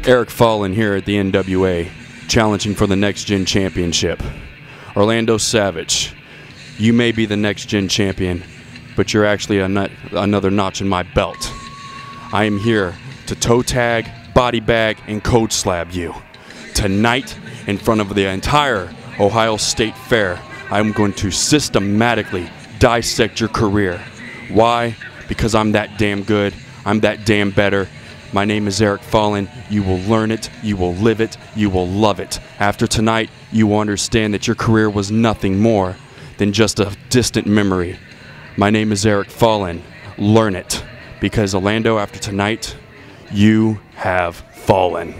Eric Fallen here at the NWA, challenging for the Next Gen Championship. Orlando Savage, you may be the Next Gen Champion, but you're actually another notch in my belt. I am here to toe tag, body bag, and code slab you. Tonight, in front of the entire Ohio State Fair, I'm going to systematically dissect your career. Why? Because I'm that damn good. I'm that damn better. My name is Eric Fallen. You will learn it, you will live it, you will love it. After tonight, you will understand that your career was nothing more than just a distant memory. My name is Eric Fallen. Learn it. Because Orlando, after tonight, you have fallen.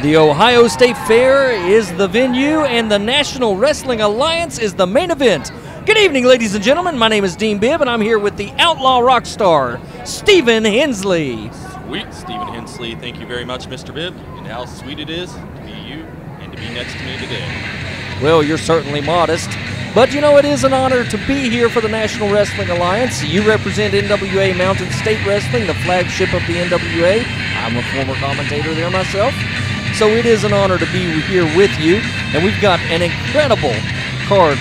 The Ohio State Fair is the venue, and the National Wrestling Alliance is the main event. Good evening, ladies and gentlemen. My name is Dean Bibb, and I'm here with the outlaw rock star, Stephen Hensley. Sweet, Stephen Hensley. Thank you very much, Mr. Bibb. And how sweet it is to be you and to be next to me today. Well, you're certainly modest, but you know it is an honor to be here for the National Wrestling Alliance. You represent NWA Mountain State Wrestling, the flagship of the NWA. I'm a former commentator there myself, so it is an honor to be here with you, and we've got an incredible card.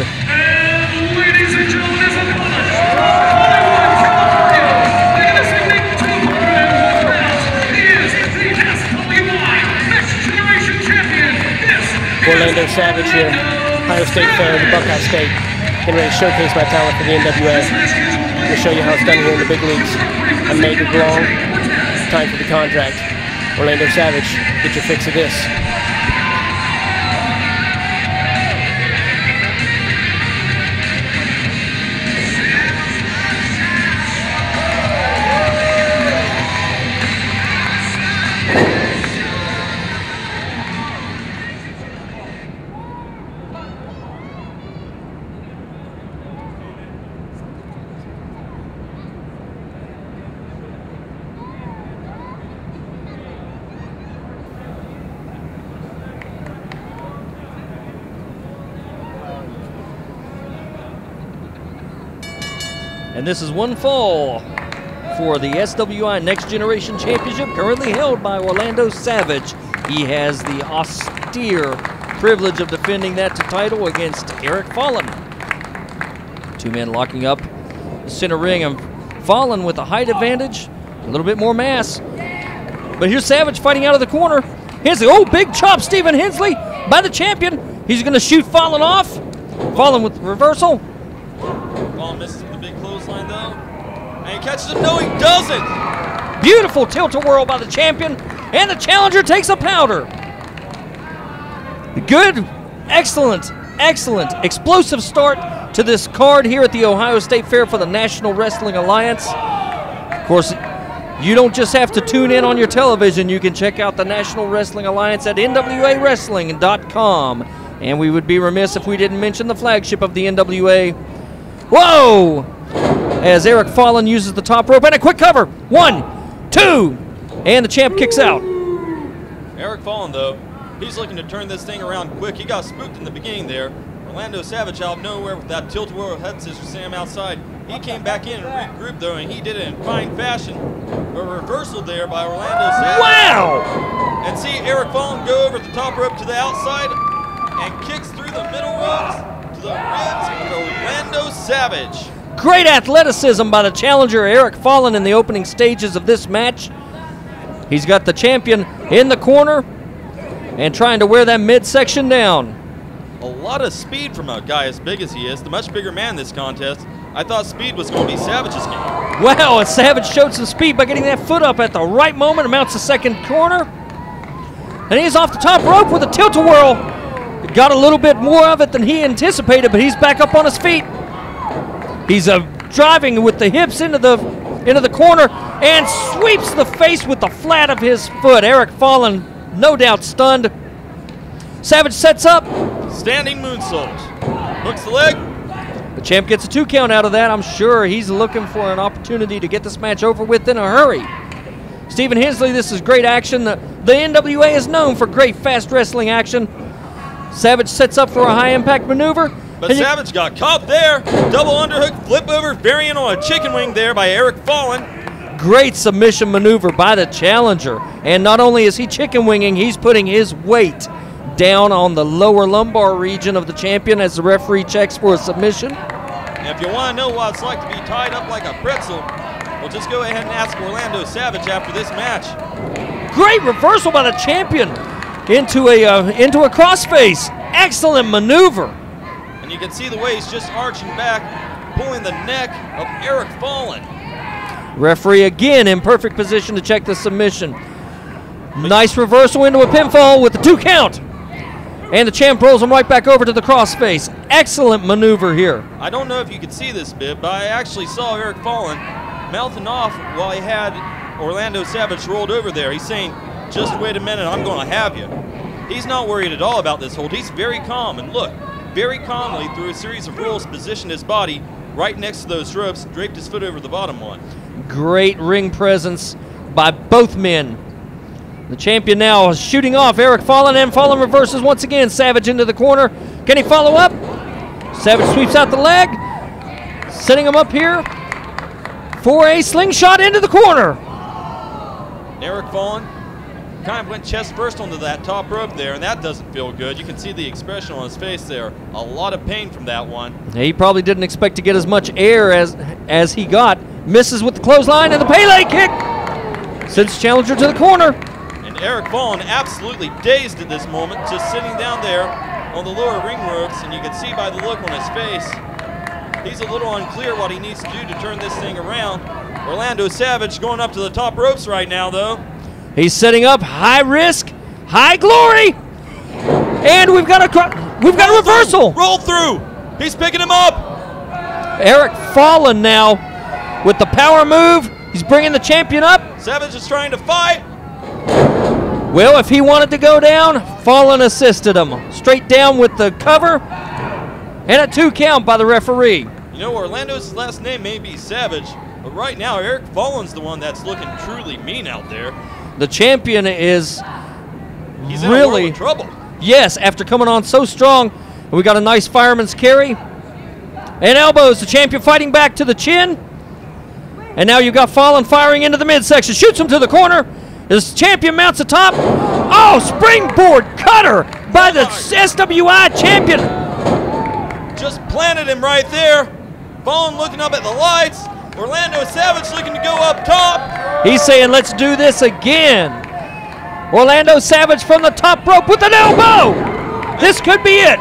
Ladies and gentlemen, as a challenge, Hollywood, California, introducing to the program round is the SWI Next Generation Champion. This Orlando Savage here, Ohio State Fair, the Buckeye State. Getting ready to showcase my talent for the NWA. I'm going to show you how it's done here in the big leagues. I'm made to belong. It's time for the contract. Orlando Savage, get your fix of this. And this is one fall for the SWI Next Generation Championship, currently held by Orlando Savage. He has the austere privilege of defending that title against Eric Fallen. Two men locking up the center ring, and Fallen with a height advantage, a little bit more mass. But here's Savage fighting out of the corner. Here's the big chop, Stephen Hensley, by the champion. He's going to shoot Fallen off. Fallen with reversal. Fallen misses with a big clothesline, though. And he catches him. No, he doesn't. Beautiful tilt-a-whirl by the champion, and the challenger takes a powder. Good, excellent, excellent, explosive start to this card here at the Ohio State Fair for the National Wrestling Alliance. Of course, you don't just have to tune in on your television. You can check out the National Wrestling Alliance at nwawrestling.com. And we would be remiss if we didn't mention the flagship of the NWA. Whoa! As Eric Fallen uses the top rope, and a quick cover. 1, 2, and the champ kicks out. Eric Fallen, though, he's looking to turn this thing around quick. He got spooked in the beginning there. Orlando Savage out of nowhere with that tilt-a-whirl head scissor Sam outside. He came back in and regrouped, though, and he did it in fine fashion. A reversal there by Orlando Savage. Wow! And see Eric Fallen go over the top rope to the outside and kicks through the middle ropes to the ribs of Orlando Savage. Great athleticism by the challenger, Eric Fallen, in the opening stages of this match. He's got the champion in the corner and trying to wear that midsection down. A lot of speed from a guy as big as he is, the much bigger man in this contest. I thought speed was going to be Savage's game. Wow, and Savage showed some speed by getting that foot up at the right moment, mounts the second corner. And he's off the top rope with a tilt-a-whirl. Got a little bit more of it than he anticipated, but he's back up on his feet. He's driving with the hips into the corner and sweeps the face with the flat of his foot. Eric Fallen, no doubt stunned. Savage sets up. Standing moonsault. Hooks the leg. The champ gets a 2 count out of that. I'm sure he's looking for an opportunity to get this match over with in a hurry. Stephen Hensley, this is great action. The NWA is known for great fast wrestling action. Savage sets up for a high-impact maneuver. But Savage got caught there. Double underhook, flip over variant on a chicken wing there by Eric Fallen. Great submission maneuver by the challenger. And not only is he chicken winging, he's putting his weight down on the lower lumbar region of the champion as the referee checks for a submission. And if you want to know what it's like to be tied up like a pretzel, well, just go ahead and ask Orlando Savage after this match. Great reversal by the champion into a crossface. Excellent maneuver. And you can see the way he's just arching back, pulling the neck of Eric Fallon. Referee again in perfect position to check the submission. Nice reversal into a pinfall with the 2 count. And the champ rolls him right back over to the crossface. Excellent maneuver here. I don't know if you could see this bit, but I actually saw Eric Fallon mouthing off while he had Orlando Savage rolled over there. He's saying, just wait a minute, I'm going to have you. He's not worried at all about this hold. He's very calm, and look, very calmly through a series of rolls positioned his body right next to those ropes, draped his foot over the bottom one. Great ring presence by both men. The champion now is shooting off Eric Fallon, and Fallon reverses once again. Savage into the corner. Can he follow up? Savage sweeps out the leg, setting him up here for a slingshot into the corner. Eric Fallon kind of went chest first onto that top rope there, and that doesn't feel good. You can see the expression on his face there. A lot of pain from that one. He probably didn't expect to get as much air as he got. Misses with the clothesline and the Pele kick. Sends challenger to the corner. And Eric Fallon absolutely dazed at this moment, just sitting down there on the lower ring ropes, and you can see by the look on his face, he's a little unclear what he needs to do to turn this thing around. Orlando Savage going up to the top ropes right now, though. He's setting up high risk, high glory, and we've got a reversal. Roll through. He's picking him up. Eric Fallon now with the power move. He's bringing the champion up. Savage is trying to fight. Well, if he wanted to go down, Fallon assisted him. Straight down with the cover, and a 2 count by the referee. You know, Orlando's last name may be Savage, but right now Eric Fallon's the one that's looking truly mean out there. The champion is He's in a world of trouble. Yes, after coming on so strong. We got a nice fireman's carry. And elbows, the champion fighting back to the chin. And now you've got Fallon firing into the midsection. Shoots him to the corner. His champion mounts atop. Oh, springboard cutter by the SWI champion. Just planted him right there. Fallon looking up at the lights. Orlando Savage looking to go up top. He's saying, let's do this again. Orlando Savage from the top rope with an elbow. This could be it.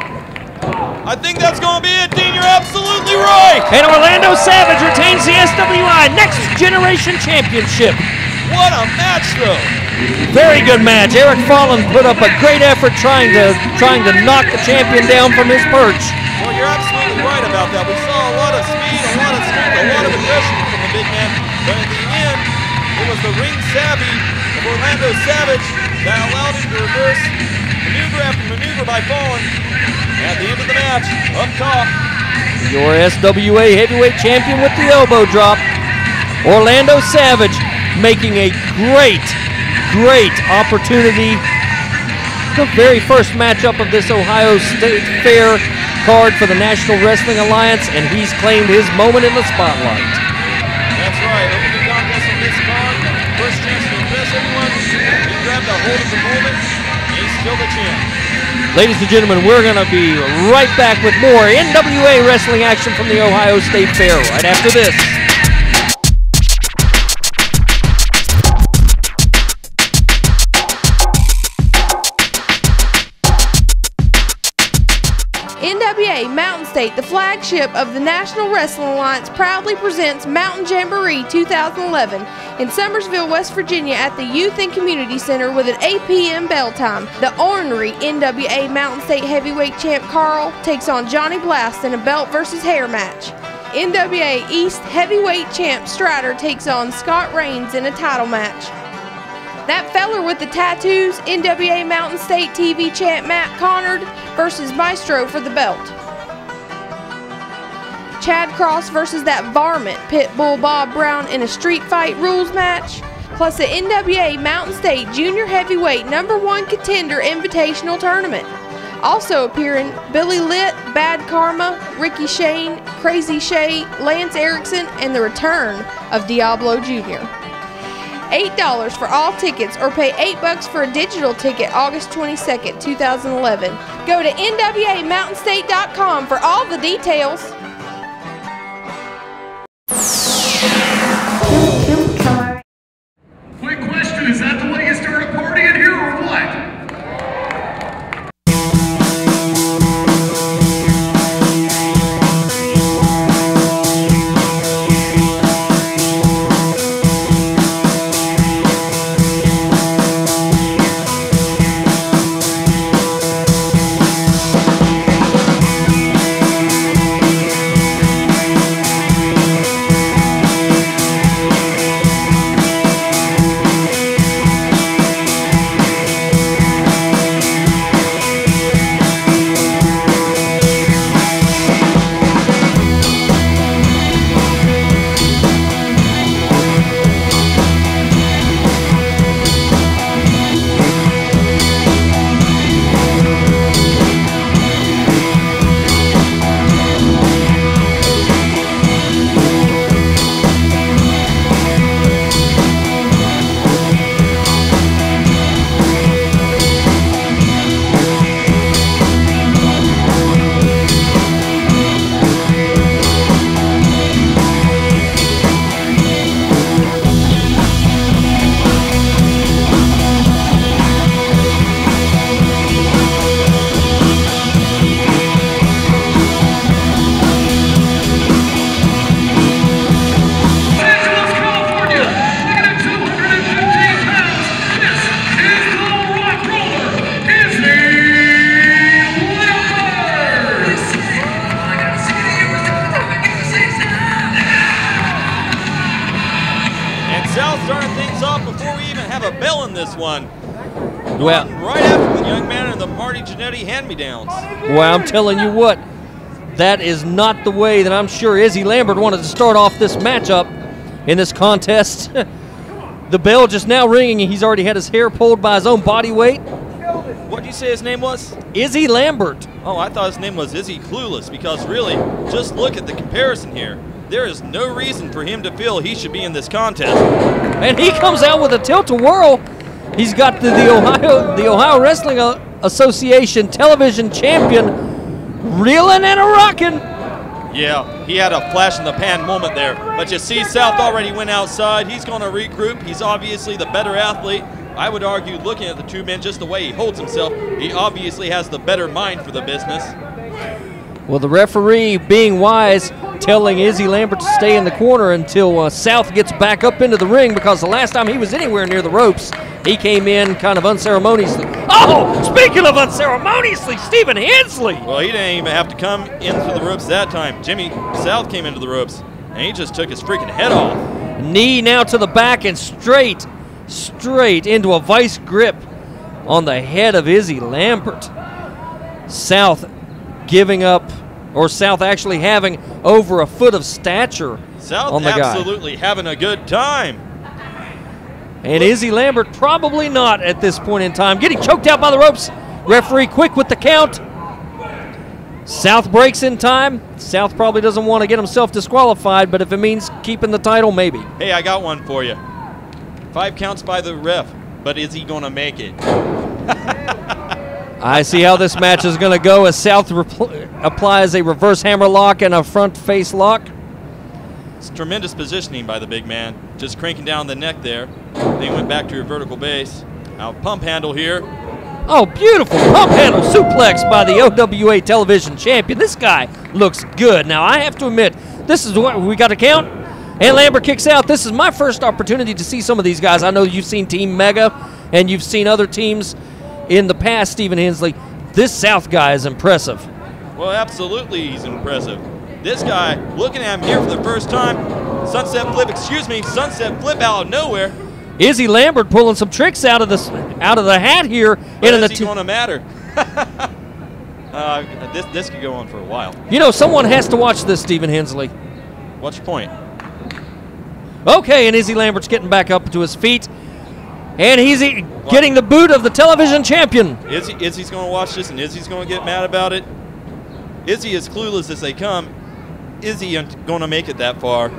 I think that's going to be it, Dean. You're absolutely right. And Orlando Savage retains the SWI Next Generation Championship. What a match, though. Very good match. Eric Fallon put up a great effort trying to knock the champion down from his perch. Well, you're absolutely right about that. We saw a lot of speed, a lot of strength, a lot of aggression from the big man. But in the end, it was the ring savvy of Orlando Savage that allowed him to reverse maneuver after maneuver by Fallon. At the end of the match, up top, Your SWA heavyweight champion with the elbow drop. Orlando Savage making a great opportunity. The very first matchup of this Ohio State Fair card for the National Wrestling Alliance, and he's claimed his moment in the spotlight. That's right. Opening contest on this card. First chance to impress everyone. He grabbed a hold of the moment. He's still the champ. Ladies and gentlemen, we're going to be right back with more NWA wrestling action from the Ohio State Fair right after this. NWA Mountain State, the flagship of the National Wrestling Alliance, proudly presents Mountain Jamboree 2011 in Summersville, West Virginia at the Youth and Community Center with an 8 p.m. bell time. The ornery NWA Mountain State heavyweight champ Carl takes on Johnny Blast in a belt versus hair match. NWA East heavyweight champ STRYDER takes on Scott Reigns in a title match. That feller with the tattoos, NWA Mountain State TV champ Matt Connard versus Maestro for the belt. Chad Cross versus that varmint Pitbull Bob Brown in a street fight rules match. Plus the NWA Mountain State Junior Heavyweight #1 Contender Invitational Tournament. Also appearing Billy Litt, Bad Karma, Ricky Shane, Crazy Shay, Lance Erickson, and the return of Diablo Jr. $8 for all tickets, or pay $8 for a digital ticket August 22nd, 2011. Go to NWAMountainState.com for all the details. Quick question, is that the way you start a party in here or what? Well, right after the young man and the Marty Jannetty hand-me-downs. Well, I'm telling you what, that is not the way that I'm sure Izzy Lambert wanted to start off this matchup in this contest. The bell just now ringing, and he's already had his hair pulled by his own body weight. What did you say his name was? Izzy Lambert. Oh, I thought his name was Izzy Clueless, because really, just look at the comparison here. There is no reason for him to feel he should be in this contest. And he comes out with a tilt-a-whirl. He's got the Ohio Wrestling Association television champion reeling and a-rocking. Yeah, he had a flash-in-the-pan moment there. But you see, South already went outside. He's going to regroup. He's obviously the better athlete. I would argue, looking at the two men, just the way he holds himself, he obviously has the better mind for the business. Well, the referee, being wise, telling Izzy Lambert to stay in the corner until South gets back up into the ring, because the last time he was anywhere near the ropes, he came in kind of unceremoniously. Oh, speaking of unceremoniously, Stephen Hensley. Well, he didn't even have to come into the ropes that time. Jimmy South came into the ropes, and he just took his freaking head off. Knee now to the back and straight into a vice grip on the head of Izzy Lambert. South giving up, or South actually having over a foot of stature South on the guy. Absolutely having a good time. And Izzy Lambert probably not at this point in time. Getting choked out by the ropes. Referee quick with the count. South breaks in time. South probably doesn't want to get himself disqualified, but if it means keeping the title, maybe. Hey, I got one for you. 5 counts by the ref, but is he going to make it? I see how this match is going to go as South applies a reverse hammerlock and a front face lock. It's tremendous positioning by the big man. Just cranking down the neck there. Then he went back to your vertical base. Now pump handle here. Oh, beautiful pump handle suplex by the OWA television champion. This guy looks good. Now, I have to admit, this is what we got to count. And Lambert kicks out. This is my first opportunity to see some of these guys. I know you've seen Team Mega, and you've seen other teams in the past, Stephen Hensley. This South guy is impressive. Well, absolutely he's impressive. This guy, looking at him here for the first time, sunset flip out of nowhere. Izzy Lambert pulling some tricks out of the hat here. But is he going to matter? This could go on for a while. You know, someone has to watch this, Stephen Hensley. What's your point? Okay, and Izzy Lambert's getting back up to his feet. And he's getting the boot of the television champion. Izzy's going to watch this, and Izzy's going to get mad about it. Izzy is clueless as they come. Izzy ain't going to make it that far.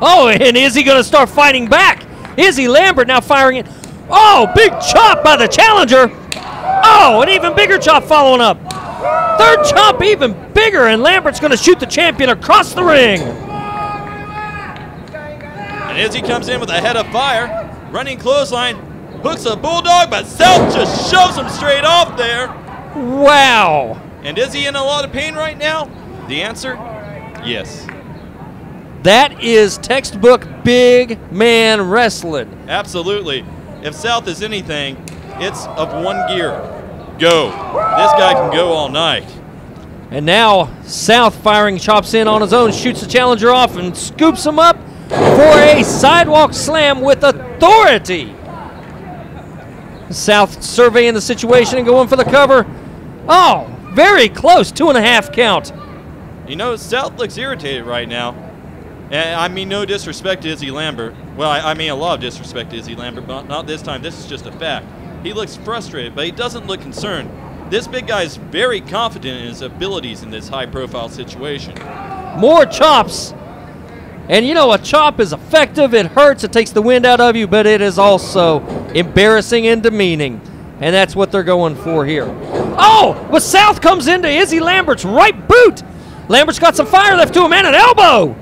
Oh, and Izzy going to start fighting back. Izzy Lambert now firing it. Oh, big chop by the challenger. Oh, an even bigger chop following up. Third chop even bigger, and Lambert's going to shoot the champion across the ring. And Izzy comes in with a head of fire. Running clothesline. Hooks a bulldog, but South just shoves him straight off there. Wow. And is he in a lot of pain right now? The answer, yes. That is textbook big man wrestling. Absolutely. If South is anything, it's of one gear. Go. This guy can go all night. And now South firing chops in on his own, shoots the challenger off and scoops him up for a sidewalk slam with authority. South surveying the situation and going for the cover. Oh, very close, 2.5 count. You know, South looks irritated right now. And I mean no disrespect to Izzy Lambert. Well, I mean a lot of disrespect to Izzy Lambert, but not this time. This is just a fact. He looks frustrated, but he doesn't look concerned. This big guy is very confident in his abilities in this high-profile situation. More chops. And you know, a chop is effective, it hurts, it takes the wind out of you, but it is also embarrassing and demeaning. And that's what they're going for here. Oh, but South comes into Izzy Lambert's right boot. Lambert's got some fire left to him and an elbow.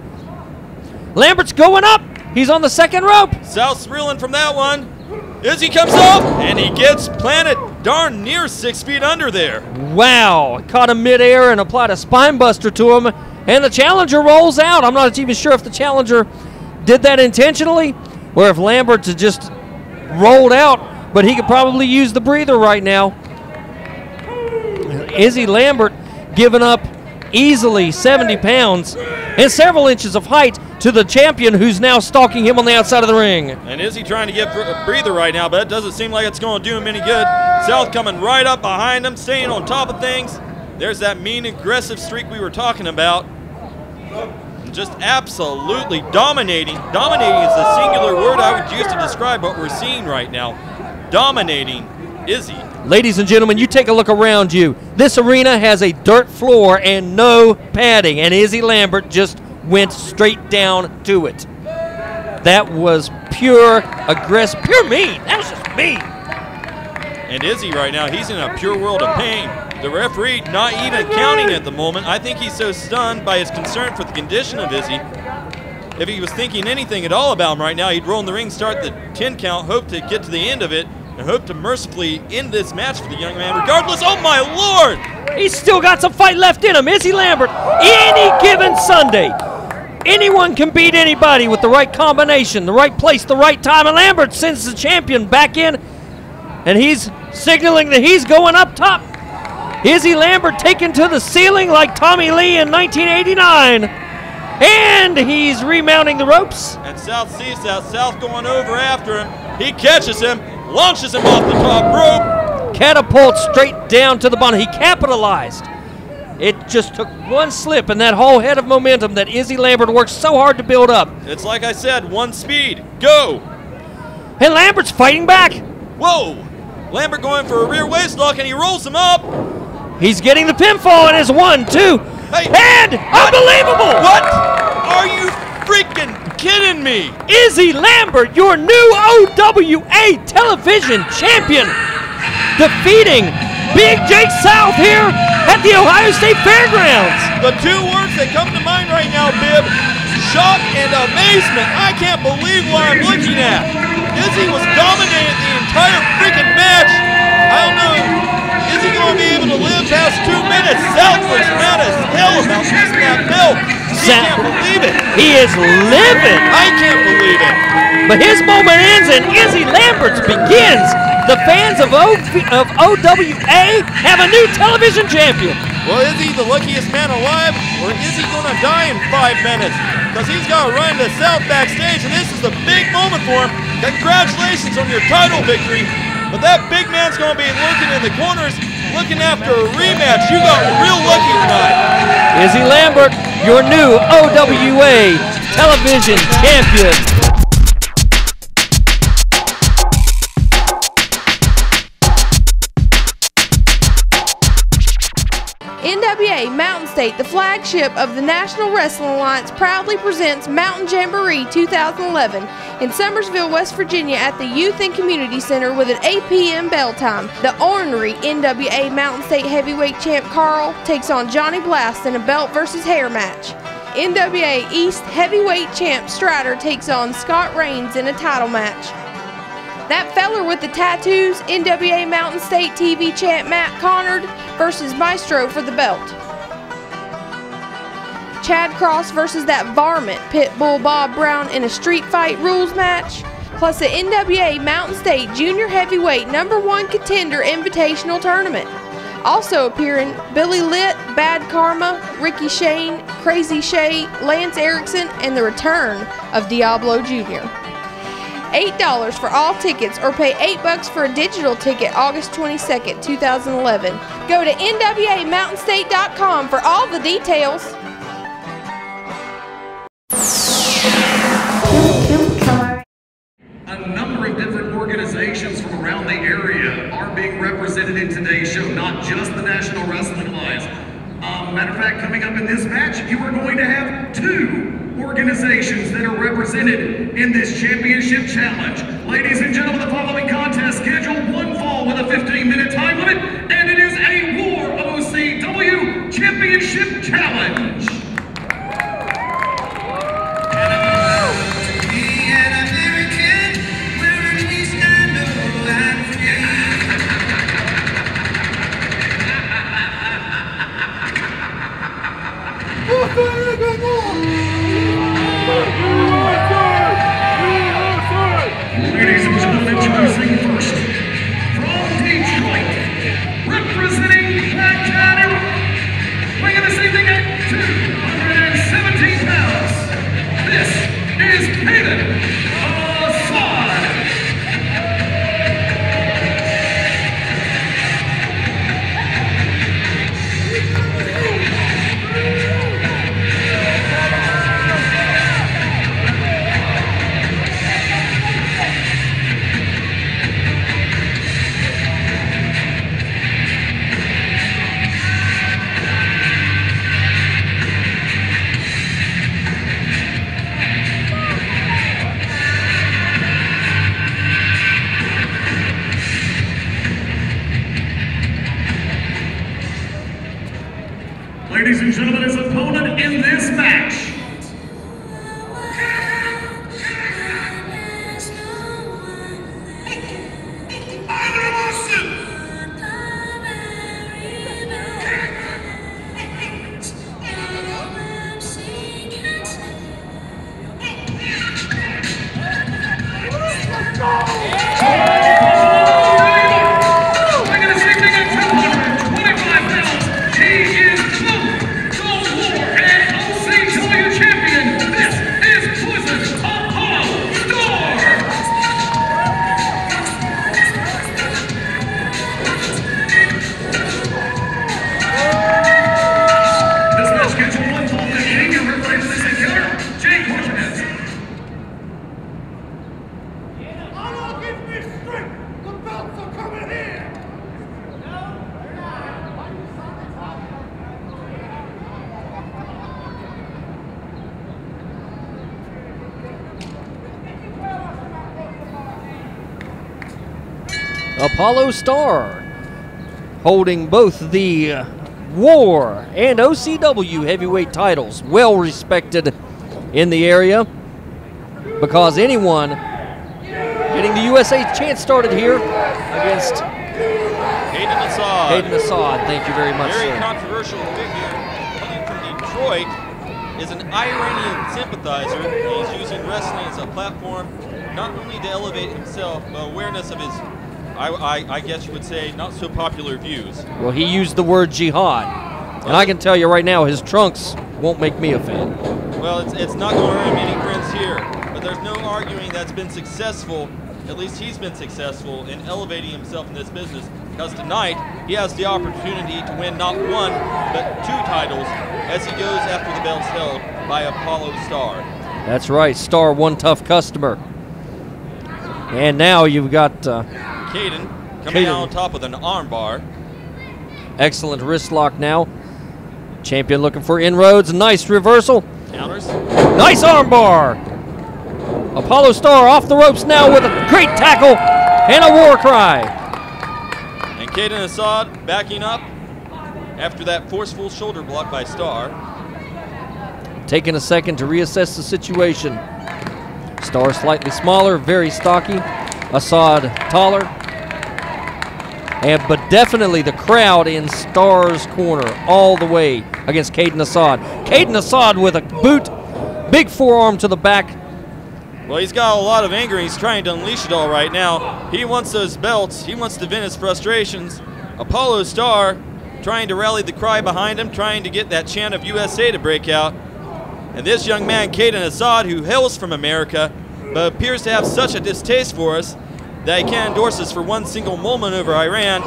Lambert's going up. He's on the second rope. South's reeling from that one. Izzy comes off, and he gets planted darn near 6 feet under there. Wow, caught him midair and applied a spine buster to him. And the challenger rolls out. I'm not even sure if the challenger did that intentionally or if Lambert just rolled out, but he could probably use the breather right now. Izzy Lambert giving up easily 70 pounds and several inches of height to the champion who's now stalking him on the outside of the ring. And Izzy trying to get a breather right now, but it doesn't seem like it's going to do him any good. South coming right up behind him, staying on top of things. There's that mean, aggressive streak we were talking about. Just absolutely dominating. Dominating is the singular word I would use to describe what we're seeing right now. Dominating Izzy. Ladies and gentlemen, you take a look around you. This arena has a dirt floor and no padding, and Izzy Lambert just went straight down to it. That was pure aggressive, pure mean. That was just mean. And Izzy right now, he's in a pure world of pain. The referee not even counting at the moment. I think he's so stunned by his concern for the condition of Izzy. If he was thinking anything at all about him right now, he'd roll in the ring, start the 10 count, hope to get to the end of it, and hope to mercifully end this match for the young man regardless. Oh my Lord! He's still got some fight left in him. Izzy Lambert, any given Sunday, anyone can beat anybody with the right combination, the right place, the right time, and Lambert sends the champion back in, and he's signaling that he's going up top. Izzy Lambert taken to the ceiling like Tommy Lee in 1989. And he's remounting the ropes. And South sees that. South going over after him. He catches him, launches him off the top rope. Catapult straight down to the bottom. He capitalized. It just took one slip and that whole head of momentum that Izzy Lambert worked so hard to build up. It's like I said, one speed. Go! And Lambert's fighting back. Whoa! Lambert going for a rear waist lock, and he rolls him up. He's getting the pinfall, and it's 1, 2, Hey, and unbelievable! What? Are you freaking kidding me? Izzy Lambert, your new OWA television champion, defeating Big Jake South here at the Ohio State Fairgrounds. The two words that come to mind right now, Bib, shock and amazement. I can't believe what I'm looking at. Izzy was dominating the entire freaking match. I don't know. Is he going to be able to live past 2 minutes? South looks mad as hell about missing that belt. He can't believe it. He is livid. I can't believe it. But his moment ends and Izzy Lambert's begins. The fans of OWA have a new television champion. Well, is he the luckiest man alive, or is he going to die in 5 minutes? Because he's got to run to South backstage, and this is a big moment for him. Congratulations on your title victory. But that big man's going to be lurking in the corners, looking after a rematch. You got real lucky tonight. Izzy Lambert, your new OWA television champion. NWA Mountain State, the flagship of the National Wrestling Alliance, proudly presents Mountain Jamboree 2011 in Summersville, West Virginia at the Youth and Community Center with an 8 p.m. bell time. The ornery NWA Mountain State Heavyweight Champ Carl takes on Johnny Blast in a belt versus hair match. NWA East Heavyweight Champ STRYDER takes on Scott Reigns in a title match. That feller with the tattoos, NWA Mountain State TV champ Matt Connard versus Maestro for the belt. Chad Cross versus that varmint Pitbull Bob Brown in a street fight rules match. Plus the NWA Mountain State Junior Heavyweight #1 Contender Invitational Tournament. Also appearing Billy Litt, Bad Karma, Ricky Shane, Crazy Shay, Lance Erickson, and the return of Diablo Jr. $8 for all tickets, or pay $8 for a digital ticket August 22nd, 2011. Go to NWAMountainState.com for all the details. A number of different organizations from around the area are being represented in today's show, not just the National Wrestling Alliance. Matter of fact, coming up in this match, you are going to have 2 organizations that are represented in this championship challenge. Ladies and gentlemen, the following contest scheduled 1 fall with a 15-minute time limit, and it is a War OCW Championship Challenge. Ladies and gentlemen, introducing first, from Detroit, representing FLAGSHIP, weighing this evening at 217 pounds, this is Hayden Assad. Ladies and gentlemen, his opponent in this match. Apollo Star, holding both the War and OCW heavyweight titles, well respected in the area, because anyone getting the USA chance started here against Hayden Assad. Hayden Assad, thank you very much, Very sir. controversial figure coming from Detroit, is an Iranian sympathizer, and he's using wrestling as a platform not only to elevate himself, but awareness of his, I guess you would say, not so popular views. Well, he used the word jihad, and I can tell you right now, his trunks won't make me a fan. Well, it's not going to earn many friends here, but there's no arguing that's been successful, at least he's been successful in elevating himself in this business, because tonight he has the opportunity to win not 1, but 2 titles as he goes after the belts held by Apollo Star. That's right, Star, one tough customer. And now you've got Caden coming out on top with an armbar. Excellent wrist lock now. Champion looking for inroads. Nice reversal. Counters. Nice armbar. Apollo Star off the ropes now with a great tackle and a war cry. And Caden Assad backing up after that forceful shoulder block by Star. Taking a second to reassess the situation. Star slightly smaller, very stocky. Assad taller. But definitely the crowd in Star's corner all the way against Caden Assad. Caden Assad with a boot, big forearm to the back. Well, he's got a lot of anger, and he's trying to unleash it all right now. He wants those belts. He wants to vent his frustrations. Apollo Star trying to rally the cry behind him, trying to get that chant of USA to break out. And this young man, Caden Assad, who hails from America, but appears to have such a distaste for us that he can't endorse us for one single moment over Iran.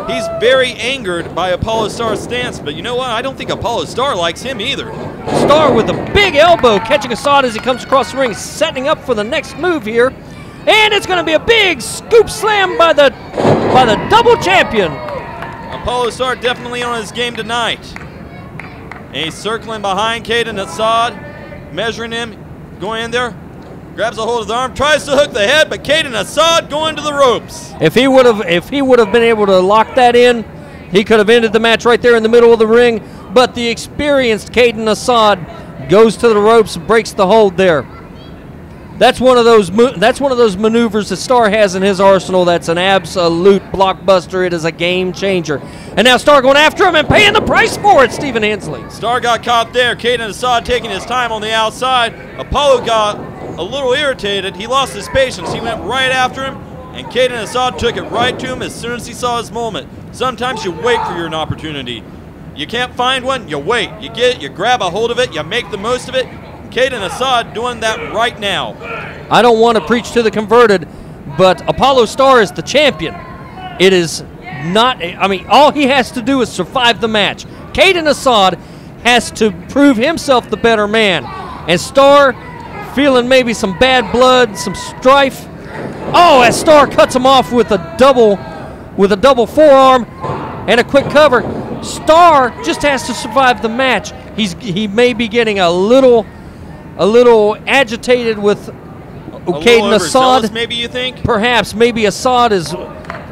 He's very angered by Apollo Star's stance, but you know what? I don't think Apollo Star likes him either. Star with a big elbow catching Assad as he comes across the ring, setting up for the next move here. And it's going to be a big scoop slam by the double champion. Apollo Star definitely on his game tonight. And he's circling behind Caden Assad, measuring him, going in there, grabs a hold of the arm, tries to hook the head, but Caden Assad going to the ropes. If he would have been able to lock that in, he could have ended the match right there in the middle of the ring. But the experienced Caden Assad goes to the ropes, breaks the hold there. That's one of those maneuvers that Star has in his arsenal. That's an absolute blockbuster. It is a game changer. And now Star going after him and paying the price for it, Stephen Hensley. Star got caught there. Caden Assad taking his time on the outside. Apollo got a little irritated. He lost his patience. He went right after him, and Caden Assad took it right to him as soon as he saw his moment. Sometimes you wait for your opportunity. You can't find one, you wait. You get it, you grab a hold of it, you make the most of it. Caden Assad doing that right now. I don't want to preach to the converted, but Apollo Star is the champion. It is not, I mean, all he has to do is survive the match. Caden Assad has to prove himself the better man. And Star feeling maybe some bad blood, some strife. Oh, as Star cuts him off with a double forearm and a quick cover. Star just has to survive the match. He may be getting a little agitated with Caden Assad. Maybe you think? Perhaps, maybe Assad is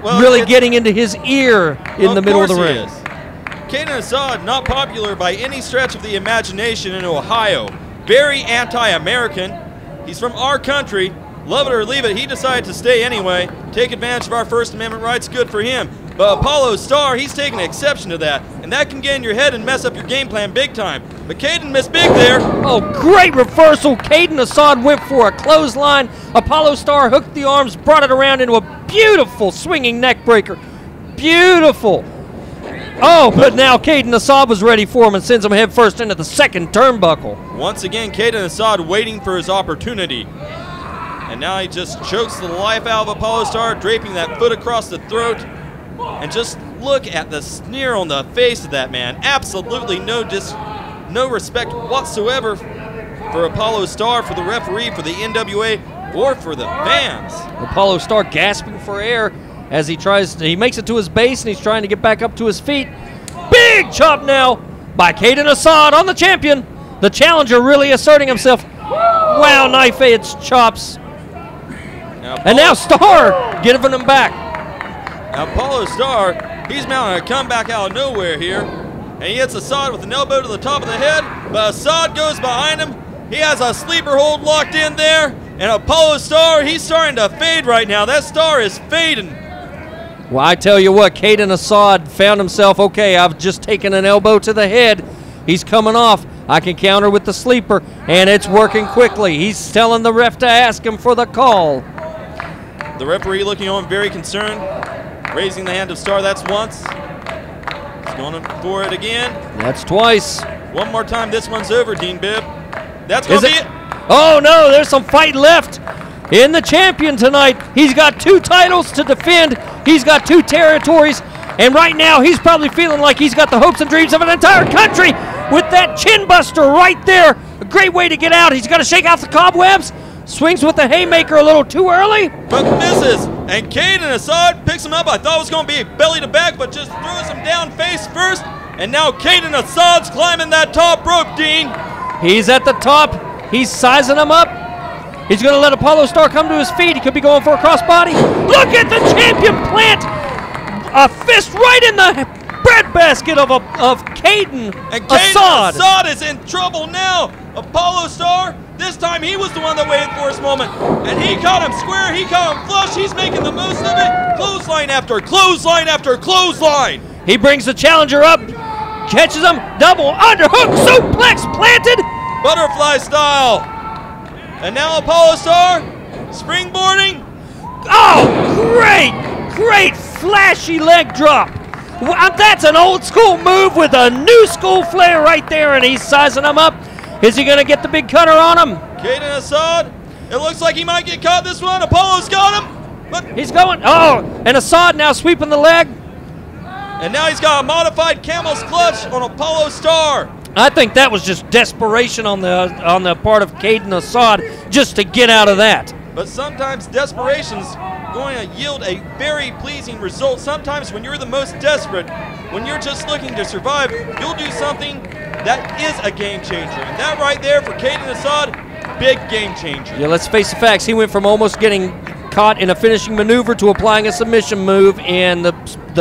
really getting into his ear in the middle of the ring. Caden Assad, not popular by any stretch of the imagination in Ohio. Very anti-American. He's from our country. Love it or leave it, he decided to stay anyway. Take advantage of our First Amendment rights, good for him. But Apollo Star, he's taking exception to that. And that can get in your head and mess up your game plan big time. But Caden missed big there. Oh, great reversal. Caden Assad went for a clothesline. Apollo Star hooked the arms, brought it around into a beautiful swinging neck breaker. Beautiful. Oh, but now Caden Assad was ready for him and sends him head first into the second turnbuckle. Once again, Caden Assad waiting for his opportunity. And now he just chokes the life out of Apollo Star, draping that foot across the throat. And just look at the sneer on the face of that man. Absolutely no respect whatsoever for Apollo Star, for the referee, for the NWA, or for the fans. Apollo Star gasping for air as he makes it to his base and he's trying to get back up to his feet. Big chop now by Caden Assad on the champion. The challenger really asserting himself. Wow, knife edge chops. And now Star giving him back. Now Apollo Star, he's mounting a comeback out of nowhere here. And he hits Assad with an elbow to the top of the head. But Assad goes behind him. He has a sleeper hold locked in there. And Apollo Star, he's starting to fade right now. That Star is fading. Well, I tell you what, Caden Assad found himself, okay, I've just taken an elbow to the head. He's coming off. I can counter with the sleeper, and it's working quickly. He's telling the ref to ask him for the call. The referee looking on very concerned, raising the hand of Star. That's once. He's going for it again. That's twice. One more time, this one's over, Dean Bibb. That's going to be it. Oh, no, there's some fight left in the champion tonight. He's got 2 titles to defend. He's got 2 territories. And right now, he's probably feeling like he's got the hopes and dreams of an entire country with that chin buster right there. A great way to get out. He's got to shake out the cobwebs. Swings with the haymaker a little too early. But misses. And Caden Assad picks him up. I thought it was going to be belly to back, but just throws him down face first. And now Caden Assad's climbing that top rope, Dean. He's at the top. He's sizing him up. He's going to let Apollo Star come to his feet. He could be going for a crossbody. Look at the champion plant a fist right in the breadbasket of Caden Assad. Assad is in trouble now. Apollo Star, this time he was the one that waited for his moment. And he caught him square, he caught him flush. He's making the most of it. Clothesline after clothesline after clothesline. He brings the challenger up, catches him, double underhook, suplex planted. Butterfly style. And now Apollo Star, springboarding. Oh, great flashy leg drop. That's an old school move with a new school flair right there, and he's sizing him up. Is he going to get the big cutter on him? Caden Assad, it looks like he might get caught this one. Apollo's got him. But he's going, and Assad now sweeping the leg. And now he's got a modified camel's clutch on Apollo Star. I think that was just desperation on the part of Caden Assad just to get out of that. But sometimes desperation's going to yield a very pleasing result. Sometimes when you're the most desperate, when you're just looking to survive, you'll do something that is a game changer. And that right there for Caden Assad, big game changer. Yeah, let's face the facts. He went from almost getting caught in a finishing maneuver to applying a submission move in the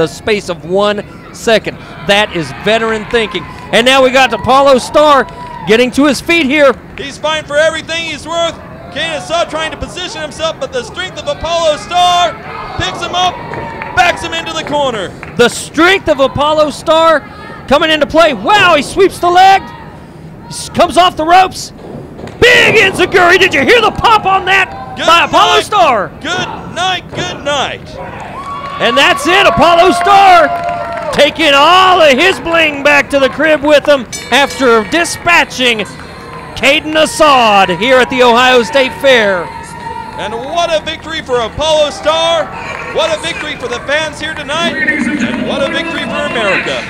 space of 1 second. That is veteran thinking. And now we got Apollo Star getting to his feet here. He's fighting for everything he's worth. Caden Assad trying to position himself, but the strength of Apollo Star picks him up, backs him into the corner. The strength of Apollo Star coming into play. Wow, he sweeps the leg. He comes off the ropes. Big enziguri. Did you hear the pop on that by Apollo Star? Good night, good night. And that's it, Apollo Star taking all of his bling back to the crib with him after dispatching Caden Assad here at the Ohio State Fair. And what a victory for Apollo Star. What a victory for the fans here tonight. And what a victory for America.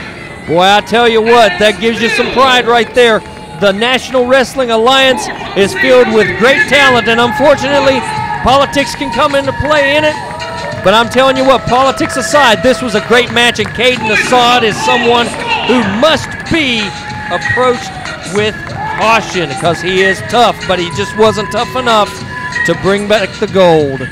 Boy, I tell you what, that gives you some pride right there. The National Wrestling Alliance is filled with great talent, and unfortunately, politics can come into play in it. But I'm telling you what, politics aside, this was a great match, and Caden Assad is someone who must be approached with caution because he is tough, but he just wasn't tough enough to bring back the gold.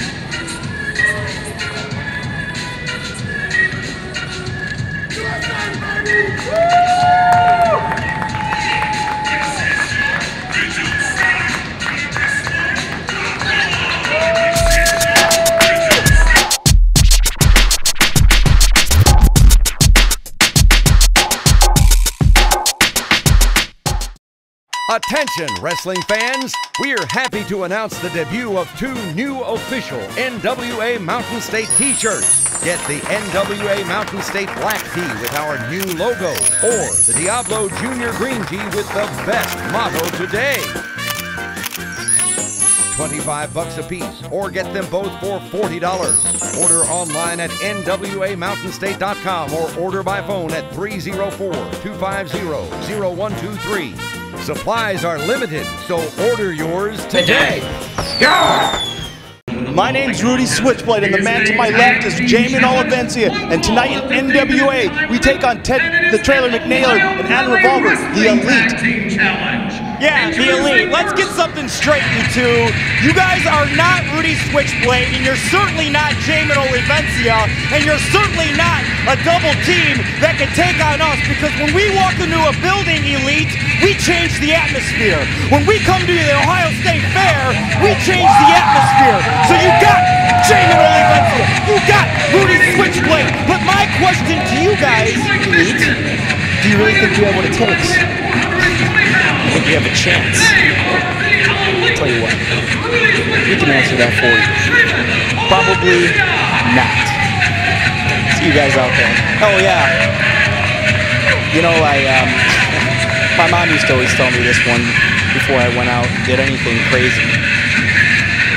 Attention, wrestling fans! We are happy to announce the debut of 2 new official NWA Mountain State t-shirts. Get the NWA Mountain State black tee with our new logo, or the Diablo Junior green tee with the best motto today. $25 a piece, or get them both for $40. Order online at nwamountainstate.com or order by phone at 304-250-0123. Supplies are limited, so order yours today. My name's Rudy Switchblade, and the man to my left is Jamin Olivencia. And tonight in NWA, we take on Ted the Trailer McNailor and Adam Revolver, the Elite. Yeah, the Elite. Let's get something straight, you two. You guys are not Rudy Switchblade, and you're certainly not Jamin Olivencia, and you're certainly not a double team that can take on us, because when we walk into a building, Elite, we change the atmosphere. When we come to the Ohio State Fair, we change the atmosphere. So you got Jamin Olivencia, you got Rudy Switchblade. But my question to you guys, Elite, do you really think you have what it takes? I think you have a chance. I'll tell you what, we can answer that for you. Probably not. See you guys out there. Oh yeah. You know, my mom used to always tell me this one before I went out, did anything crazy.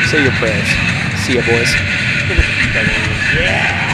Say your prayers. See ya, boys. Yeah.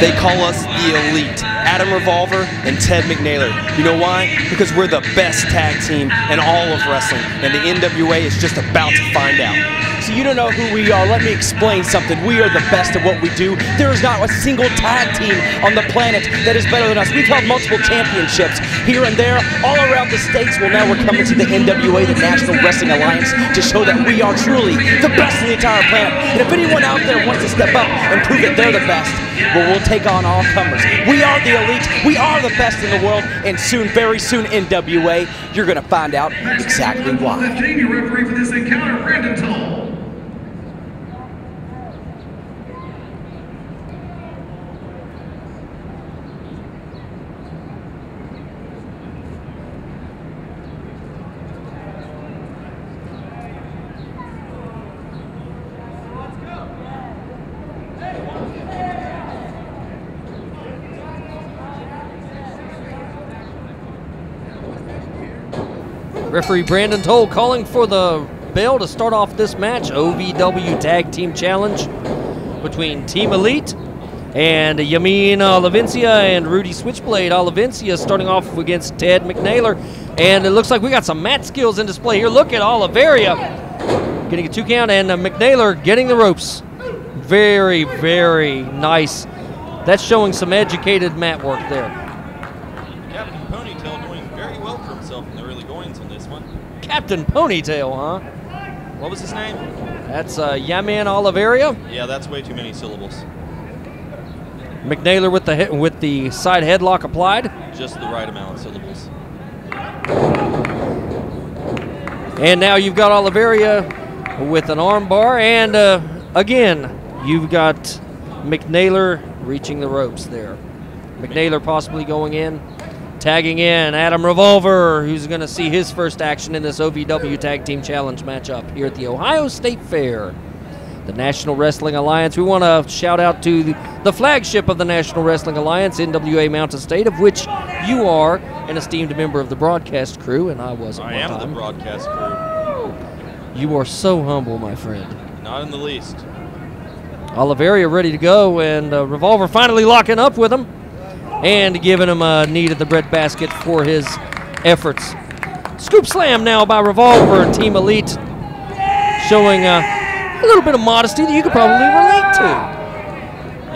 They call us the Elite, Adam Revolver and Ted McNaylor. You know why? Because we're the best tag team in all of wrestling, and the NWA is just about to find out. So you don't know who we are. Let me explain something. We are the best at what we do. There is not a single tag team on the planet that is better than us. We've held multiple championships here and there, all around the states. Well, now we're coming to the NWA, the National Wrestling Alliance, to show that we are truly the best in the entire planet. And if anyone out there wants to step up and prove that they're the best, well, we'll take on all comers. We are the Elite. We are the best in the world. And soon, very soon, NWA, you're going to find out exactly why. Your referee for this encounter, Brandon Toll. Referee Brandon Toll calling for the bell to start off this match. OVW Tag Team Challenge between Team Elite and Yamin Olivencia and Rudy Switchblade. Olivencia starting off against Ted McNaylor. And it looks like we got some mat skills in display here. Look at Oliveria getting a 2 count and McNaylor getting the ropes. Very, very nice. That's showing some educated mat work there. Captain Ponytail doing very well for himself in the early goings on this one. Captain Ponytail, huh? What was his name? That's Yamin Oliveria. Yeah, that's way too many syllables. McNaylor with the side headlock applied. Just the right amount of syllables. And now you've got Oliveria with an arm bar, and again, you've got McNaylor reaching the ropes there. McNaylor possibly going in, tagging in Adam Revolver, who's going to see his first action in this OVW Tag Team Challenge matchup here at the Ohio State Fair. The National Wrestling Alliance. We want to shout out to the flagship of the National Wrestling Alliance, NWA Mountain State, of which you are an esteemed member of the broadcast crew, and I was at one time. I am the broadcast crew. You are so humble, my friend. Not in the least. Oliveria ready to go, and Revolver finally locking up with him and giving him a knee to the breadbasket for his efforts. Scoop slam now by Revolver and Team Elite, showing a little bit of modesty that you could probably relate to.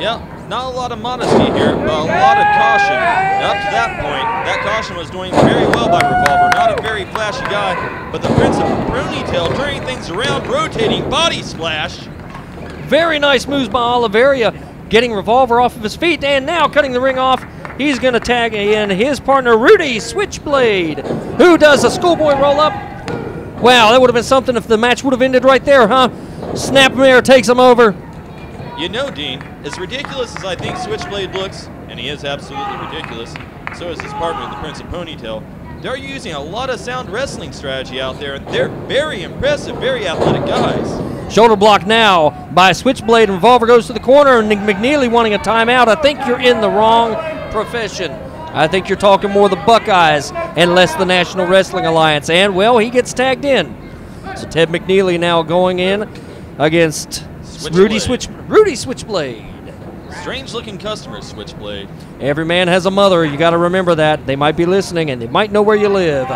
Yeah, not a lot of modesty here, but a lot of caution. And up to that point, that caution was doing very well by Revolver. Not a very flashy guy, but the Prince of Ponytail turning things around, rotating body splash. Very nice moves by Oliveria, getting Revolver off of his feet, and now cutting the ring off. He's going to tag in his partner, Rudy Switchblade, who does a schoolboy roll-up. Wow, that would have been something if the match would have ended right there, huh? Snapmare takes him over. You know, Dean, as ridiculous as I think Switchblade looks, and he is absolutely ridiculous, so is his partner, the Prince of Ponytail, they're using a lot of sound wrestling strategy out there, and they're very impressive, very athletic guys. Shoulder block now by Switchblade, and Revolver goes to the corner, and Nick McNeely wanting a timeout. I think you're in the wrong profession. I think you're talking more the Buckeyes and less the National Wrestling Alliance. And, well, he gets tagged in. So Ted McNeely now going in against Rudy Switchblade. Strange-looking customer, Switchblade. Every man has a mother. You got to remember that. They might be listening, and they might know where you live.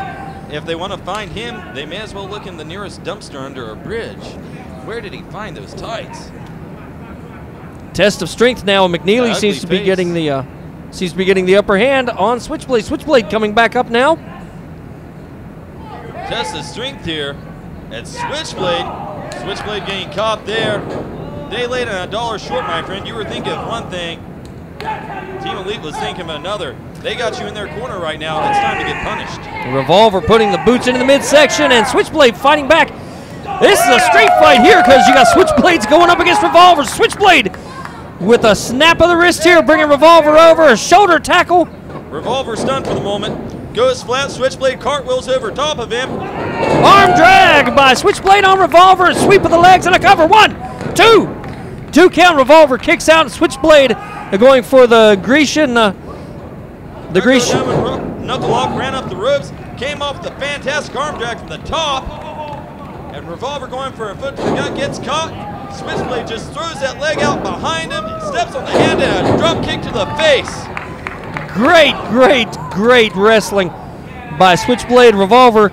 If they want to find him, they may as well look in the nearest dumpster under a bridge. Where did he find those tights? Test of strength now. McNeely seems to be getting the upper hand on Switchblade. Switchblade coming back up now. Test of strength here at Switchblade. Switchblade getting caught there. Day late and $1 short, my friend. You were thinking of one thing. Team Elite was thinking of another. They got you in their corner right now. It's time to get punished. Revolver putting the boots into the midsection, and Switchblade fighting back. This is a straight fight here because you got Switchblades going up against Revolver. Switchblade with a snap of the wrist here, bringing Revolver over. A shoulder tackle. Revolver stunned for the moment. Goes flat. Switchblade cartwheels over top of him. Arm drag by Switchblade on Revolver. Sweep of the legs and a cover. 1, 2. 2 count. Revolver kicks out, and Switchblade going for the Grecian. Knuckle lock ran up the ropes. Came off the fantastic arm drag from the top. And Revolver going for a foot to the gut, gets caught. Switchblade just throws that leg out behind him. Instead steps on the hand and a drop kick to the face. Great wrestling by Switchblade Revolver.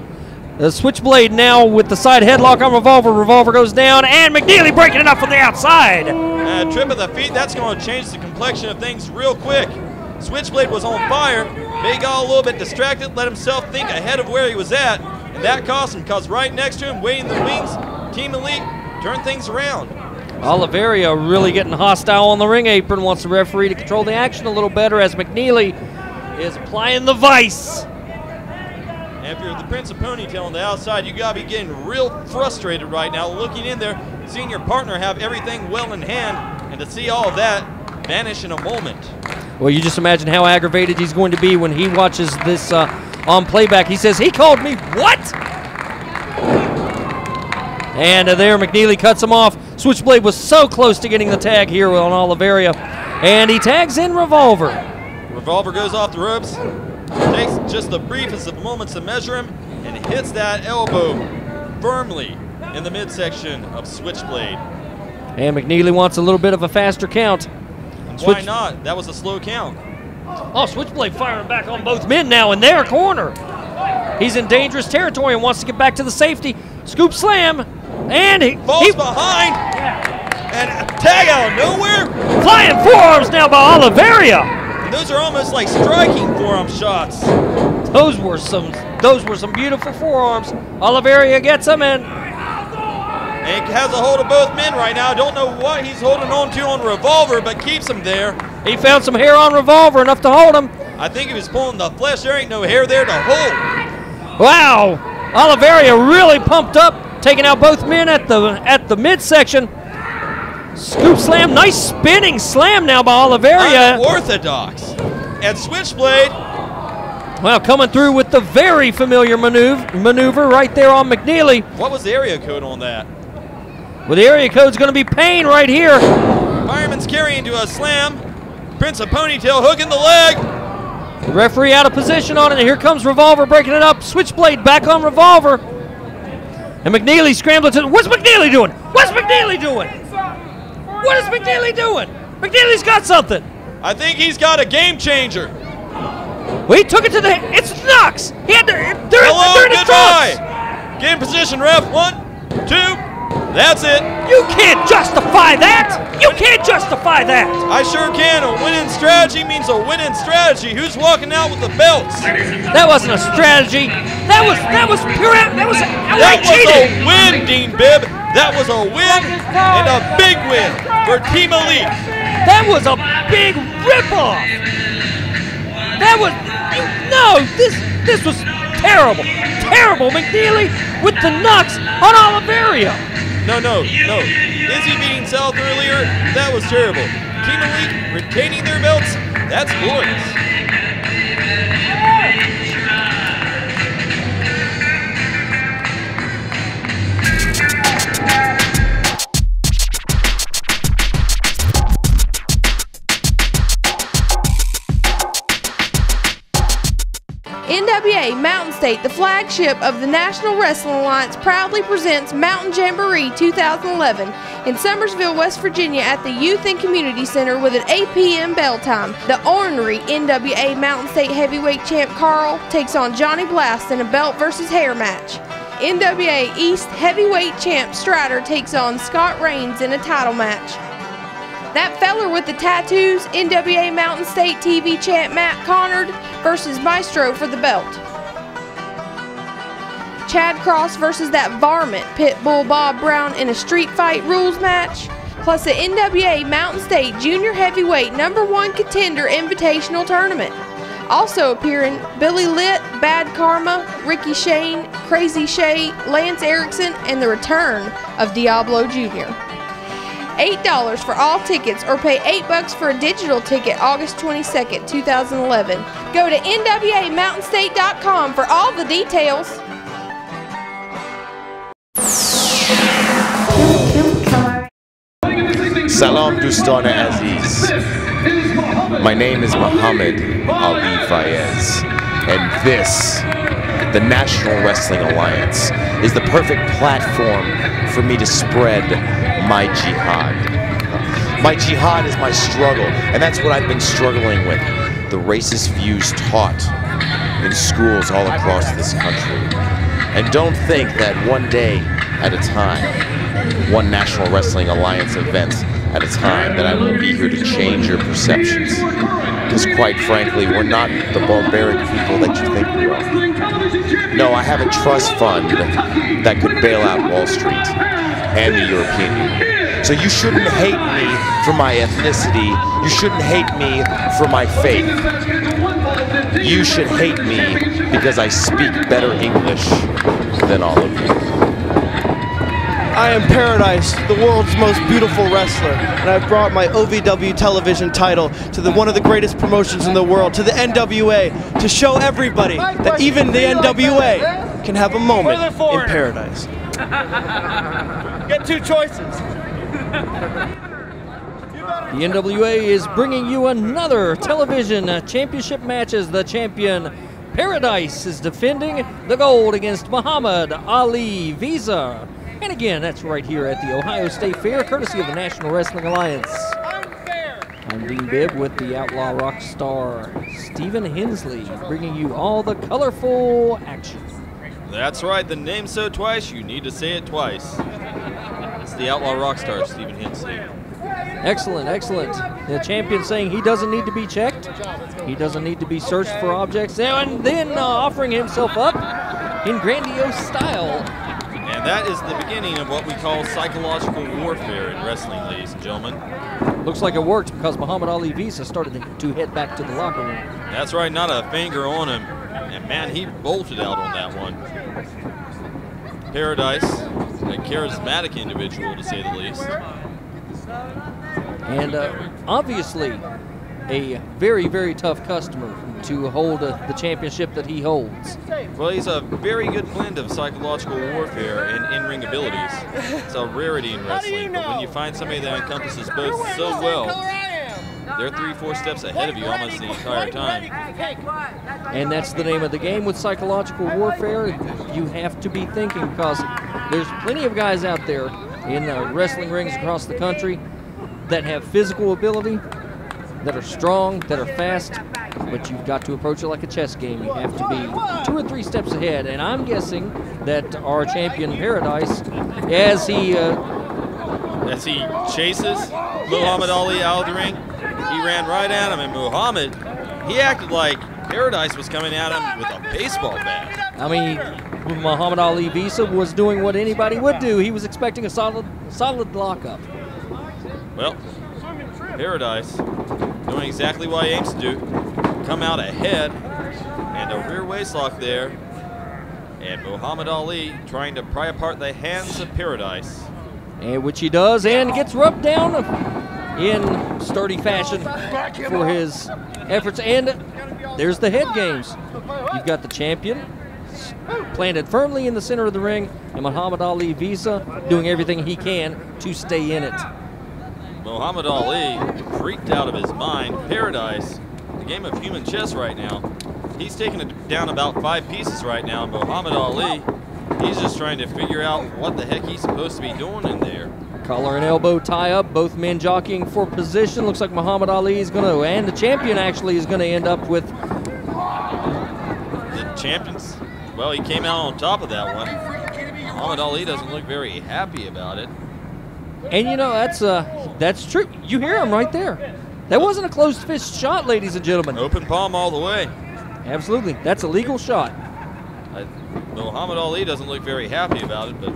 The Switchblade now with the side headlock on Revolver. Revolver goes down, and McNeely breaking it up from the outside. Trip of the feet, that's going to change the complexion of things real quick. Switchblade was on fire, but he got a little bit distracted, let himself think ahead of where he was at, and that cost him, because right next to him, waiting in the wings, Team Elite turned things around. Oliveria really getting hostile on the ring apron, wants the referee to control the action a little better as McNeely is applying the vice. And if you're the Prince of Ponytail on the outside, you gotta be getting real frustrated right now, looking in there, seeing your partner have everything well in hand, and to see all of that vanish in a moment. Well, you just imagine how aggravated he's going to be when he watches this on playback. He says, he called me what? And there McNeely cuts him off. Switchblade was so close to getting the tag here on Oliveria. And he tags in Revolver. Revolver goes off the ropes, takes just the briefest of moments to measure him, and hits that elbow firmly in the midsection of Switchblade. And McNeely wants a little bit of a faster count. Why not? That was a slow count. Oh, Switchblade firing back on both men now in their corner. He's in dangerous territory and wants to get back to the safety. Scoop slam, and he falls behind, and a tag out of nowhere. Flying forearms now by Oliveria. And those are almost like striking forearm shots. Those were some beautiful forearms. Oliveria gets them, and he has a hold of both men right now. Don't know what he's holding on to on Revolver, but keeps him there. He found some hair on Revolver, enough to hold him. I think he was pulling the flesh. There ain't no hair there to hold. Wow, Oliveria really pumped up, taking out both men at the midsection. Scoop slam, nice spinning slam now by Oliveria. Unorthodox. And Switchblade. Well, coming through with the very familiar maneuver right there on McNeely. What was the area code on that? Well, the area code's going to be Pain right here. Fireman's carrying to a slam. Prince of Ponytail hooking the leg. The referee out of position on it, and here comes Revolver breaking it up. Switchblade back on Revolver. And McNeely scrambling to, what's McNeely doing? What's McNeely doing? What is McNeely doing? McNeely's got something. I think he's got a game changer. Well, he took it to the, it's Knox. He had to, hello, goodbye. Get in position, ref. 1, 2, that's it. You can't justify that. You can't justify that. I sure can. A winning strategy means a winning strategy. Who's walking out with the belts? That wasn't a strategy. That was pure, that was outright cheating. A win, Dean Bibb. That was a win and a big win for Team Elite. That was a big ripoff. That was, no, this was terrible. Terrible. McNeely with the Knox on Oliveria. No. Izzy beating South earlier, that was terrible. Team Elite retaining their belts, that's glorious. NWA Mountain State, the flagship of the National Wrestling Alliance, proudly presents Mountain Jamboree 2011 in Summersville, West Virginia at the Youth and Community Center with an 8 p.m. bell time. The ornery NWA Mountain State Heavyweight Champ Carl takes on Johnny Blast in a belt versus hair match. NWA East Heavyweight Champ Strider takes on Scott Reigns in a title match. That feller with the tattoos, NWA Mountain State TV champ Matt Connard versus Maestro for the belt. Chad Cross versus that varmint Pitbull Bob Brown in a street fight rules match. Plus the NWA Mountain State Junior Heavyweight #1 Contender Invitational Tournament. Also appearing Billy Litt, Bad Karma, Ricky Shane, Crazy Shay, Lance Erickson, and the return of Diablo Jr. $8 for all tickets, or pay $8 for a digital ticket August 22nd, 2011. Go to NWAMountainState.com for all the details. Salam Dustana Aziz. My name is Muhammad Ali Fayez, and this, the National Wrestling Alliance, is the perfect platform for me to spread my jihad. My jihad is my struggle, and that's what I've been struggling with. The racist views taught in schools all across this country. And don't think that one day at a time, one National Wrestling Alliance event at a time, that I will be here to change your perceptions. Because quite frankly, we're not the barbaric people that you think we are. No, I have a trust fund that could bail out Wall Street and the European Union. So you shouldn't hate me for my ethnicity. You shouldn't hate me for my faith. You should hate me because I speak better English than all of you. I am Paradise, the world's most beautiful wrestler, and I've brought my OVW television title to one of the greatest promotions in the world, to the NWA, to show everybody that even the NWA can have a moment in paradise. Get two choices. The NWA is bringing you another television championship match as the champion Paradise is defending the gold against Muhammad Ali Visa. And again, that's right here at the Ohio State Fair, courtesy of the National Wrestling Alliance. I'm Dean Bibb with the Outlaw Rock star Stephen Hensley, bringing you all the colorful action. That's right, the name's so twice, you need to say it twice. It's the Outlaw Rock star Stephen Hensley. Excellent, excellent. The champion saying he doesn't need to be checked. He doesn't need to be searched for objects. And then offering himself up in grandiose style. And that is the beginning of what we call psychological warfare in wrestling, ladies and gentlemen. Looks like it worked because Muhammad Ali Visa started to head back to the locker room. That's right, not a finger on him. And man, he bolted out on that one. Paradise, a charismatic individual to say the least. And obviously a very, very tough customer to hold the championship that he holds. Well, he's a very good blend of psychological warfare and in-ring abilities. It's a rarity in wrestling, but when you find somebody that encompasses both so well, they're 3-4 steps ahead of you almost the entire time. And that's the name of the game with psychological warfare. You have to be thinking, because there's plenty of guys out there in wrestling rings across the country that have physical ability, that are strong, that are fast, but you've got to approach it like a chess game. You have to be 2 or 3 steps ahead, and I'm guessing that our champion Paradise, as he chases Muhammad Ali out of the ring, he ran right at him, and Muhammad, he acted like Paradise was coming at him with a baseball bat. I mean, Muhammad Ali Visa was doing what anybody would do. He was expecting a solid lockup. Well, Paradise doing exactly what he aims to do. Come out ahead, and a rear waistlock there. And Muhammad Ali trying to pry apart the hands of Paradise. And which he does, and gets rubbed down in sturdy fashion for his efforts. And there's the head games. You've got the champion planted firmly in the center of the ring, and Muhammad Ali Visa doing everything he can to stay in it. Muhammad Ali freaked out of his mind. Paradise, the game of human chess right now. He's taking it down about 5 pieces right now. Muhammad Ali, he's just trying to figure out what the heck he's supposed to be doing in there. Collar and elbow tie up, both men jockeying for position. Looks like Muhammad Ali is going to, and the champion actually is going to end up with. The champions, well, he came out on top of that one. Muhammad Ali doesn't look very happy about it. And you know, that's true. You hear him right there. That wasn't a closed fist shot, ladies and gentlemen. Open palm all the way. Absolutely. That's a legal shot. Muhammad Ali doesn't look very happy about it, but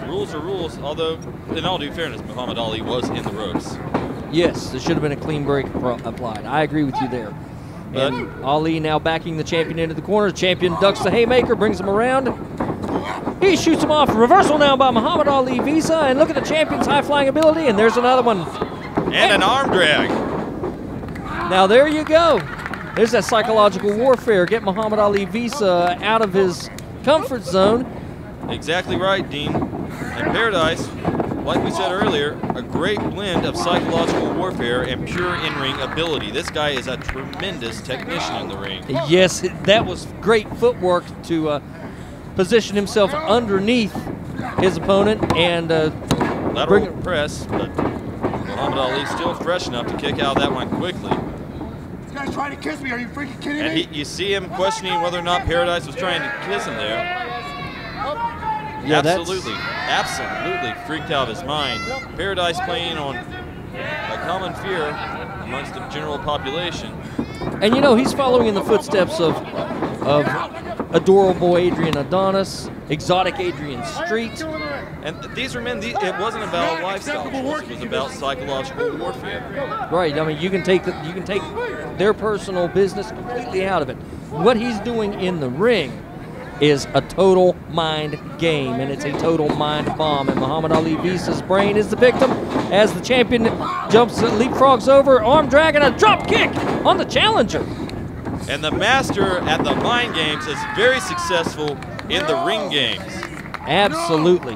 rules are rules. Although, in all due fairness, Muhammad Ali was in the ropes. Yes, there should have been a clean break applied. I agree with you there. And Ali now backing the champion into the corner. The champion ducks the haymaker, brings him around. He shoots him off. Reversal now by Muhammad Ali Visa. And look at the champion's high-flying ability. And there's another one. And an arm drag. Now there you go. There's that psychological warfare. Get Muhammad Ali Visa out of his comfort zone. Exactly right, Dean. And Paradise, like we said earlier, a great blend of psychological warfare and pure in-ring ability. This guy is a tremendous technician in the ring. Yes, that was great footwork to position himself underneath his opponent and lateral press, but Muhammad Ali still fresh enough to kick out of that one quickly. This guy's trying to kiss me. Are you freaking kidding And me? you see him questioning whether or not Paradise was trying to kiss him there. Yeah, absolutely freaked out of his mind. Paradise playing on a common fear amongst the general population. And you know, he's following in the footsteps of adorable Adrian Adonis, exotic Adrian Street. And these are men, it wasn't about lifestyle choice, it was about psychological warfare. Right, I mean, you can take their personal business completely out of it. What he's doing in the ring is a total mind game, and it's a total mind bomb. And Muhammad Ali Visa's brain is the victim as the champion leapfrogs over, arm drag, and a drop kick on the challenger. And the master at the mind games is very successful in the ring games. Absolutely.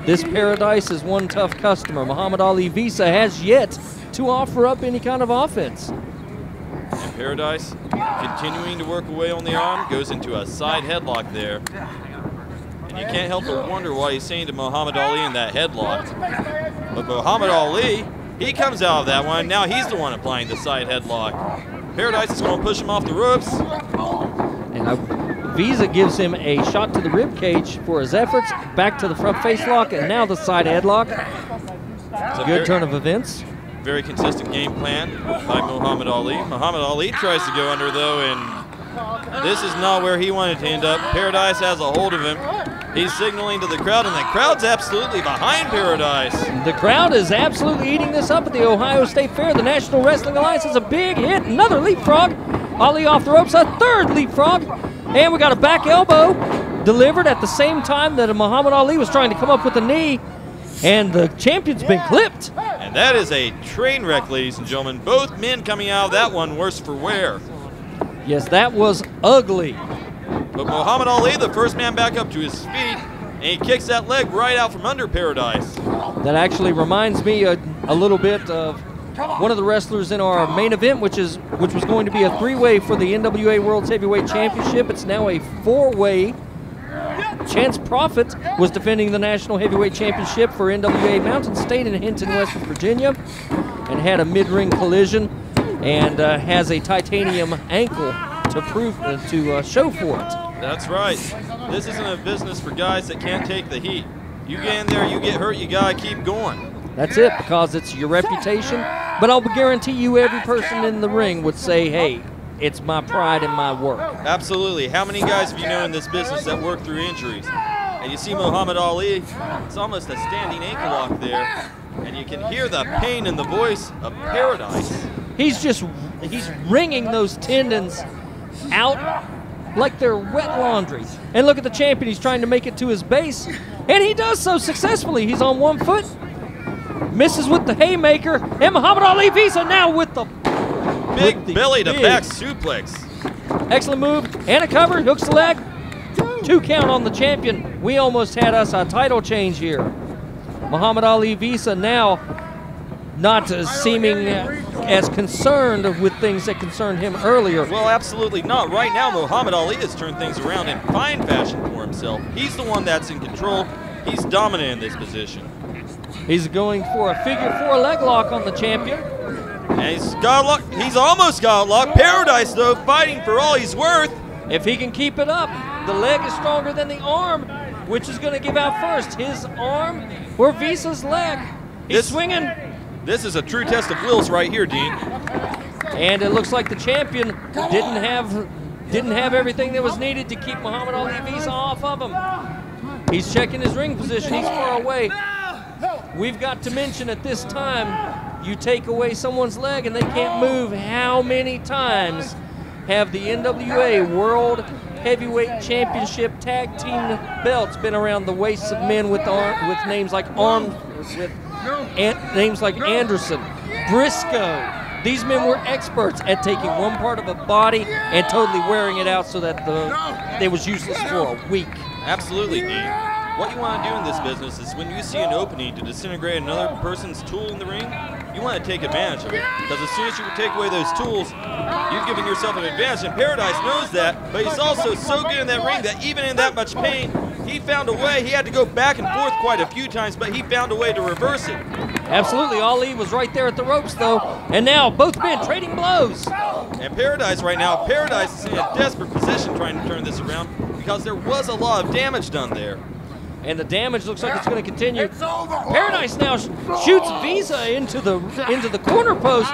This Paradise is one tough customer. Muhammad Ali Visa has yet to offer up any kind of offense. And Paradise, continuing to work away on the arm, goes into a side headlock there. And you can't help but wonder what he's saying to Muhammad Ali in that headlock. But Muhammad Ali, he comes out of that one. Now he's the one applying the side headlock. Paradise is going to push him off the ropes. And Visa gives him a shot to the rib cage for his efforts. Back to the front face lock, and now the side headlock. It's a good turn of events. Very consistent game plan by Muhammad Ali. Muhammad Ali tries to go under, though, and this is not where he wanted to end up. Paradise has a hold of him. He's signaling to the crowd, and the crowd's absolutely behind Paradise. The crowd is absolutely eating this up at the Ohio State Fair. The National Wrestling Alliance is a big hit. Another leapfrog. Ali off the ropes, a third leapfrog. And we got a back elbow delivered at the same time that Muhammad Ali was trying to come up with a knee. And the champion's been clipped. And that is a train wreck, ladies and gentlemen. Both men coming out of that one worse for wear. Yes, that was ugly. But Muhammad Ali, the first man back up to his feet, and he kicks that leg right out from under Paradise. That actually reminds me a little bit of one of the wrestlers in our main event, which was going to be a three-way for the NWA World's Heavyweight Championship. It's now a four-way. Chance Prophet was defending the National Heavyweight Championship for NWA Mountain State in Hinton, West Virginia, and had a mid-ring collision and has a titanium ankle to show for it. That's right. This isn't a business for guys that can't take the heat. You get in there, you get hurt, you gotta keep going. That's it, because it's your reputation. But I'll guarantee you every person in the ring would say, hey, it's my pride and my work. Absolutely. How many guys have you known in this business that work through injuries? And you see Muhammad Ali, it's almost a standing ankle lock there. And you can hear the pain in the voice of Paradise. He's wringing those tendons out like they're wet laundry. And look at the champion, he's trying to make it to his base. And he does so successfully. He's on one foot, misses with the haymaker, and Muhammad Ali Visa now with the big belly to back suplex. Excellent move, and a cover, hooks the leg. 2 count on the champion. We almost had us a title change here. Muhammad Ali Visa now not seeming as concerned with things that concerned him earlier. Well, absolutely not. Right now, Muhammad Ali has turned things around in fine fashion for himself. He's the one that's in control. He's dominant in this position. He's going for a figure 4 leg lock on the champion. And he's got a lock. He's almost got a lock. Paradise, though, fighting for all he's worth. If he can keep it up, the leg is stronger than the arm, which is going to give out first. His arm or Visa's leg. He's swinging. This is a true test of wills right here, Dean. And it looks like the champion didn't have everything that was needed to keep Muhammad Ali Visa off of him. He's checking his ring position. He's far away. We've got to mention at this time, you take away someone's leg and they can't move. How many times have the NWA World Heavyweight Championship Tag Team belts been around the waists of men with names like names like Anderson, Briscoe? These men were experts at taking one part of a body and totally wearing it out so that it was useless for a week. Absolutely, Dean. What you want to do in this business is when you see an opening to disintegrate another person's tool in the ring, you want to take advantage of it. Because as soon as you take away those tools, you've given yourself an advantage. And Paradise knows that, but he's also so good in that ring that even in that much pain, he he found a way. He had to go back and forth quite a few times, but he found a way to reverse it. Absolutely, Ali was right there at the ropes, though. And now both men trading blows. And Paradise right now, Paradise is in a desperate position trying to turn this around because there was a lot of damage done there. And the damage looks like it's going to continue. Paradise now shoots Visa into the corner post,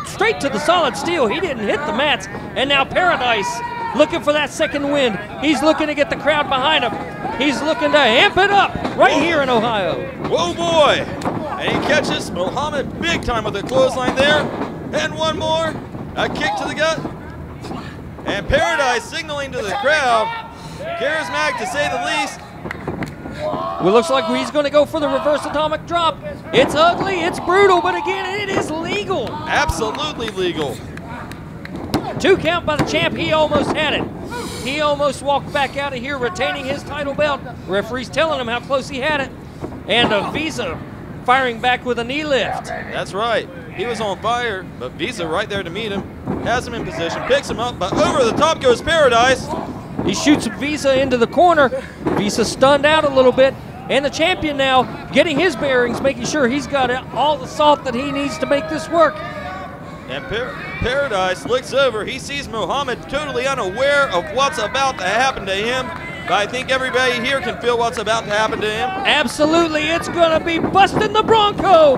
straight to the solid steel. He didn't hit the mats. And now Paradise looking for that second wind. He's looking to get the crowd behind him. He's looking to amp it up right here in Ohio. Whoa, boy. And he catches Muhammad big time with a clothesline there. And one more. A kick to the gut. And Paradise signaling to the crowd. Charismatic to say the least. Well, looks like he's going to go for the reverse atomic drop. It's ugly, it's brutal, but again, it is legal. Absolutely legal. 2 count by the champ. He almost had it. He almost walked back out of here retaining his title belt. Referee's telling him how close he had it. And Visa firing back with a knee lift. That's right. He was on fire, but Visa right there to meet him. Has him in position, picks him up, but over the top goes Paradise. He shoots Visa into the corner. Visa stunned out a little bit. And the champion now getting his bearings, making sure he's got all the salt that he needs to make this work. And Paradise looks over. He sees Muhammad totally unaware of what's about to happen to him. But I think everybody here can feel what's about to happen to him. Absolutely. It's going to be busting the Bronco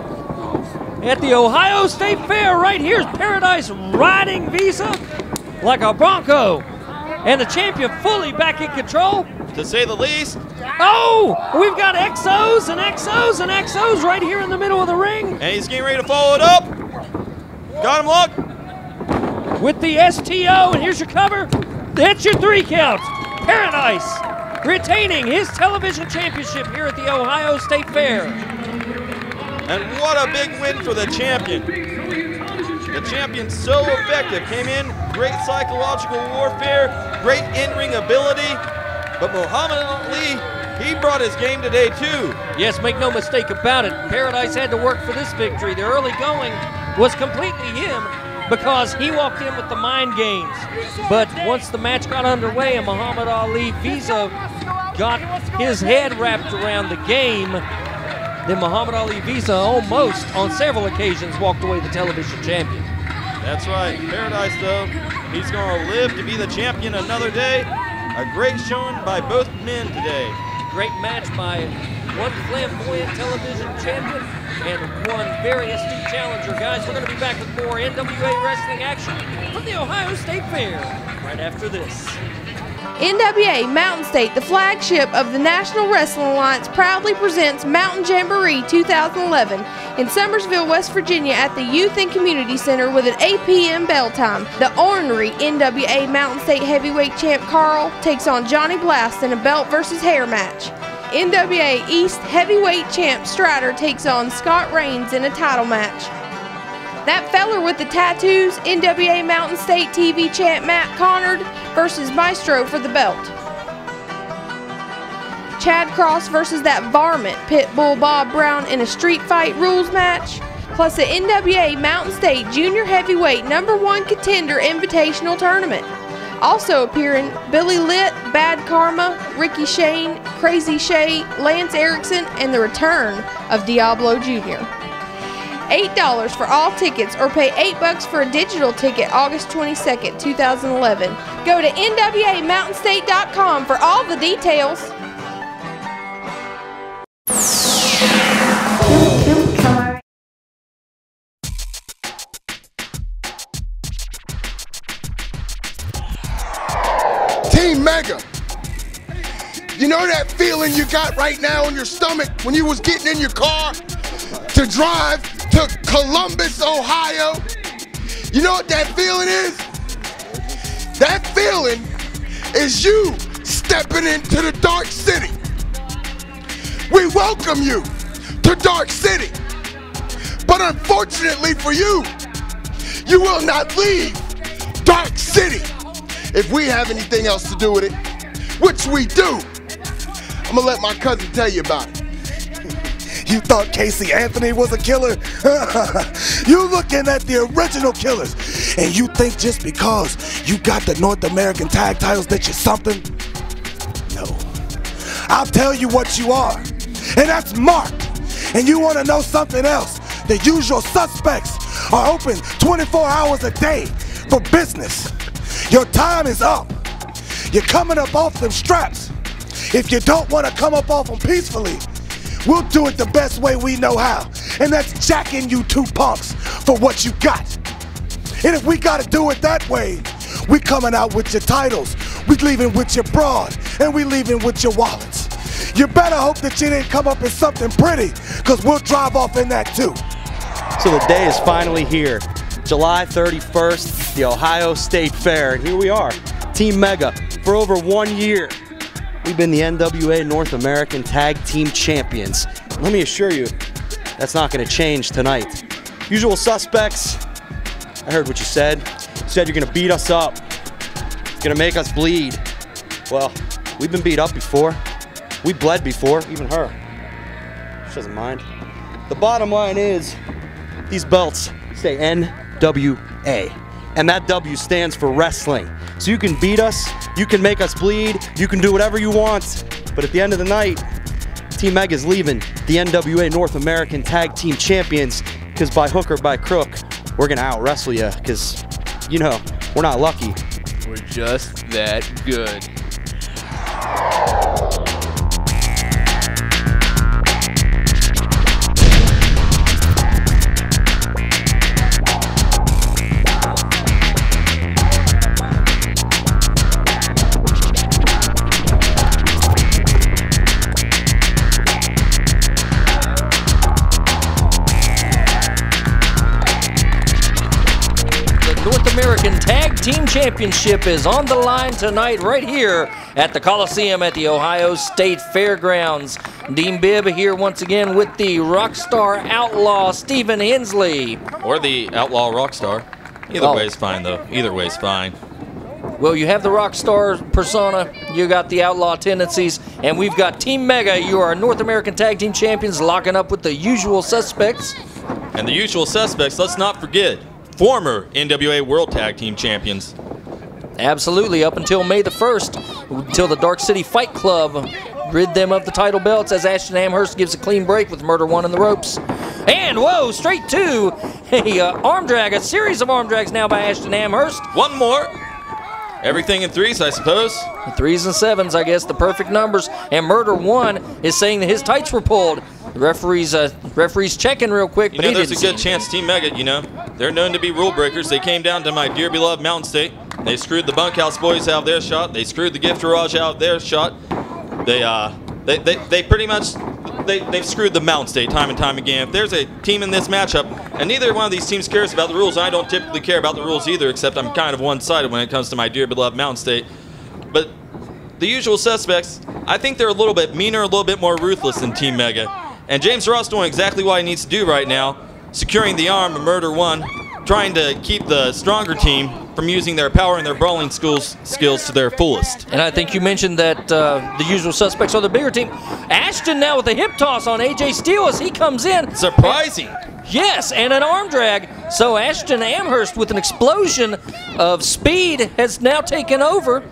at the Ohio State Fair. Right here's Paradise riding Visa like a Bronco. And the champion fully back in control. To say the least. Oh, we've got XOs and XOs and XOs right here in the middle of the ring. And he's getting ready to follow it up. Got him locked. With the STO, and here's your cover. That's your 3 count. Paradise retaining his television championship here at the Ohio State Fair. And what a big win for the champion. The champion's so effective. Came in, great psychological warfare, great in-ring ability. But Muhammad Ali, he brought his game today too. Yes, make no mistake about it. Paradise had to work for this victory. The early going was completely him because he walked in with the mind games. But once the match got underway and Muhammad Ali Visa got his head wrapped around the game, then Muhammad Ali Visa almost, on several occasions, walked away the television champion. That's right. Paradise, though, he's going to live to be the champion another day. A great showing by both men today. Great match by one flamboyant television champion and one very astute challenger. Guys, we're going to be back with more NWA wrestling action from the Ohio State Fair right after this. NWA Mountain State, the flagship of the National Wrestling Alliance, proudly presents Mountain Jamboree 2011 in Summersville, West Virginia at the Youth and Community Center with an 8 p.m. bell time. The ornery NWA Mountain State heavyweight champ Carl takes on Johnny Blast in a belt versus hair match. NWA East heavyweight champ STRYDER takes on Scott Reigns in a title match. That feller with the tattoos, NWA Mountain State TV champ Matt Connard versus Maestro for the belt. Chad Cross versus that varmint Pitbull Bob Brown in a street fight rules match. Plus the NWA Mountain State Junior Heavyweight #1 Contender Invitational Tournament. Also appearing Billy Litt, Bad Karma, Ricky Shane, Crazy Shay, Lance Erickson, and the return of Diablo Jr. $8 for all tickets or pay $8 for a digital ticket August 22nd, 2011. Go to NWAMountainState.com for all the details. Team Mega. You know that feeling you got right now in your stomach when you was getting in your car to drive to Columbus, Ohio? You know what that feeling is? That feeling is you stepping into the Dark City. We welcome you to Dark City. But unfortunately for you, you will not leave Dark City if we have anything else to do with it, which we do. I'm gonna let my cousin tell you about it. You thought Casey Anthony was a killer? You looking at the original killers, and you think just because you got the North American tag titles that you're something? No. I'll tell you what you are, and that's marked. And you want to know something else? The usual suspects are open 24 hours a day for business. Your time is up. You're coming up off them straps. If you don't want to come up off them peacefully, we'll do it the best way we know how, and that's jacking you two punks for what you got. And if we got to do it that way, we coming out with your titles, we leaving with your broad, and we leaving with your wallets. You better hope that you didn't come up in something pretty, because we'll drive off in that too. So the day is finally here. July 31st, the Ohio State Fair, and here we are, Team Mega. For over 1 year, we've been the NWA North American Tag Team Champions. Let me assure you, that's not going to change tonight. Usual suspects, I heard what you said. You said you're going to beat us up. It's going to make us bleed. Well, we've been beat up before. We bled before, even her. She doesn't mind. The bottom line is, these belts say NWA, and that W stands for wrestling. So you can beat us, you can make us bleed, you can do whatever you want, but at the end of the night, Team Mega is leaving the NWA North American Tag Team Champions, because by hook or by crook, we're gonna out-wrestle you, because, you know, we're not lucky. We're just that good. American Tag Team Championship is on the line tonight right here at the Coliseum at the Ohio State Fairgrounds. Dean Bibb here once again with the Rockstar Outlaw Stephen Hensley. Or the Outlaw Rockstar. Either way is fine though. Either way is fine. Well, you have the Rockstar persona, you got the Outlaw tendencies, and we've got Team Mega. You are North American Tag Team Champions locking up with the Usual Suspects. And the Usual Suspects, let's not forget, former NWA World Tag Team Champions. Absolutely, up until May the 1st, until the Dark City Fight Club rid them of the title belts as Ashton Amherst gives a clean break with Murder 1 in the ropes. And, whoa, straight to a arm drag, a series of arm drags now by Ashton Amherst. One more. Everything in threes, I suppose. 3s and 7s, I guess, the perfect numbers. And Murder 1 is saying that his tights were pulled. The referee's checking real quick, but there's a good chance Team Mega, they're known to be rule breakers. They came down to my dear beloved Mountain State. They screwed the Bunkhouse Boys out of their shot. They screwed the Gift Garage out of their shot. They pretty much they've screwed the Mountain State time and time again. If there's a team in this matchup, and neither one of these teams cares about the rules, I don't typically care about the rules either, except I'm kind of one-sided when it comes to my dear beloved Mountain State. But the Usual Suspects, I think they're a little bit meaner, a little bit more ruthless than Team Mega. And James Ross doing exactly what he needs to do right now, securing the arm of Murder 1, trying to keep the stronger team from using their power and their brawling skills to their fullest. And I think you mentioned that the Usual Suspects are the bigger team. Ashton now with a hip toss on AJ Steele as he comes in. Surprising. Yes, and an arm drag. So Ashton Amherst with an explosion of speed has now taken over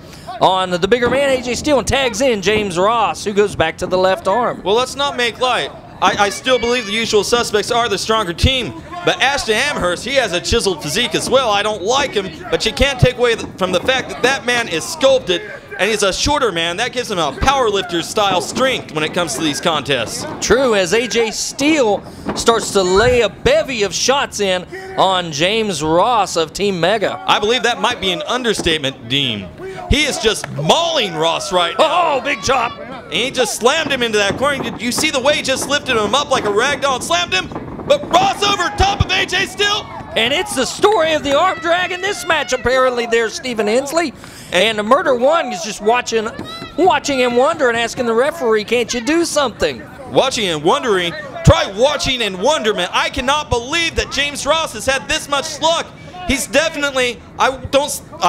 on the bigger man, AJ Steele, and tags in James Ross, who goes back to the left arm. Well, let's not make light. I still believe the Usual Suspects are the stronger team, but Ashton Amherst, he has a chiseled physique as well. I don't like him, but you can't take away from the fact that that man is sculpted, and he's a shorter man. That gives him a powerlifter-style strength when it comes to these contests. True, as AJ Steele starts to lay a bevy of shots in on James Ross of Team Mega. I believe that might be an understatement, Dean. He is just mauling Ross right now. Oh, big chop. And he just slammed him into that corner. Did you see the way he just lifted him up like a rag doll and slammed him? But Ross over top of AJ Steele. And it's the story of the arm drag in this match, apparently, there's Stephen Hensley. And the Murder 1 is just watching him wonder and asking the referee, can't you do something? Watching and wondering. Try watching in wonderment. I cannot believe that James Ross has had this much luck. He's definitely, I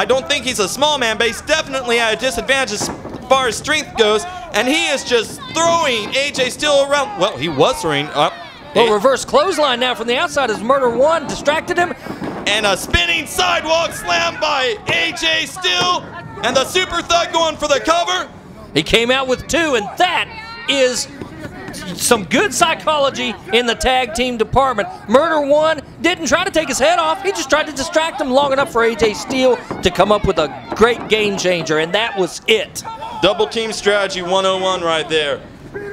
don't think he's a small man, but he's definitely at a disadvantage as far as strength goes, and he is just throwing AJ Steele around. Well, he was throwing up. Well, reverse clothesline now from the outside as Murder 1 distracted him. And a spinning sidewalk slam by AJ Steele, and the Super Thug going for the cover. He came out with 2, and that is some good psychology in the tag team department. Murder One didn't try to take his head off. He just tried to distract him long enough for AJ Steele to come up with a great game changer, and that was it. Double team strategy 101 right there.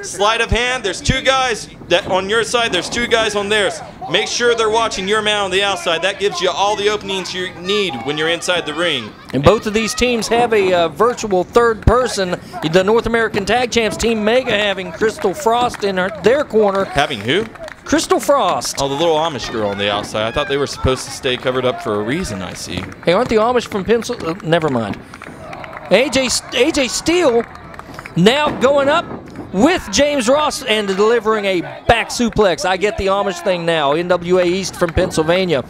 Sleight of hand, there's 2 guys that on your side, there's 2 guys on theirs. Make sure they're watching your man on the outside. That gives you all the openings you need when you're inside the ring. And both of these teams have a virtual third person. The North American Tag Champs, Team Mega, having Crystal Frost in their corner. Having who? Crystal Frost. Oh, the little Amish girl on the outside. I thought they were supposed to stay covered up for a reason, I see. Hey, aren't the Amish from Pennsylvania? Never mind. AJ Steele now going up with James Ross and delivering a back suplex. I get the Amish thing now. NWA East from Pennsylvania.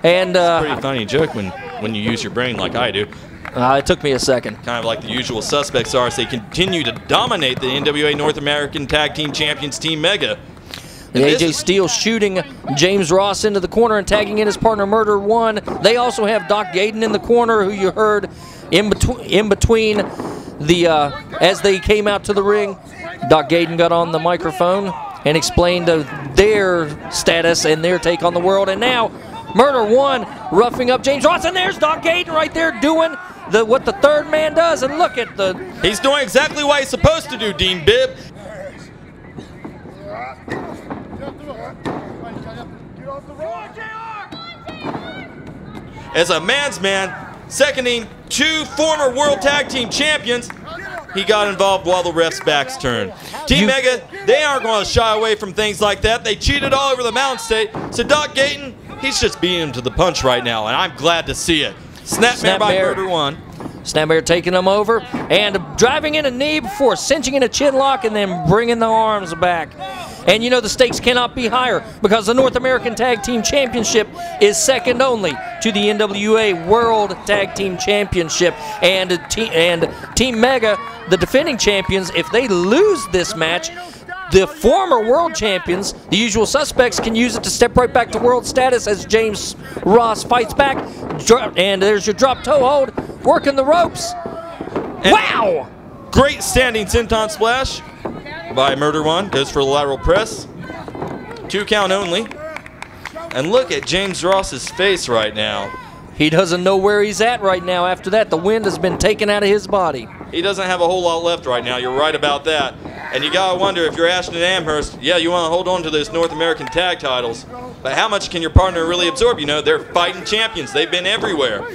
And it's a pretty funny joke when you use your brain like I do. It took me a second. Kind of like the usual suspects are as they continue to dominate the NWA North American Tag Team Champions Team Mega. And AJ Steele shooting James Ross into the corner and tagging in his partner Murder One. They also have Doc Gaden in the corner, who you heard in between the as they came out to the ring. Doc Gaden got on the microphone and explained their status and their take on the world. And now Murder One roughing up James Ross, and there's Doc Gaden right there doing what the third man does. And look at the... He's doing exactly what he's supposed to do, Dean Bibb. As a man's man, seconding 2 former World Tag Team Champions, he got involved while the ref's back's turned. Team Mega, they aren't going to shy away from things like that. They cheated all over the Mountain State. So Doc Gaten, he's just beating him to the punch right now, and I'm glad to see it. Snapmare by Murder One. Snapmare taking him over and driving in a knee before cinching in a chin lock and then bringing the arms back. And you know the stakes cannot be higher because the North American Tag Team Championship is second only to the NWA World Tag Team Championship. And Team Mega, the defending champions, if they lose this match, the former world champions, the usual suspects, can use it to step right back to world status as James Ross fights back. And there's your drop toe hold, working the ropes. And wow! Great standing senton splash by Murder One. Goes for the lateral press. 2 count only. And look at James Ross's face right now. He doesn't know where he's at right now. After that, the wind has been taken out of his body. He doesn't have a whole lot left right now. You're right about that. And you got to wonder, if you're Ashton Amherst, yeah, you want to hold on to those North American tag titles. But how much can your partner really absorb? You know, they're fighting champions. They've been everywhere.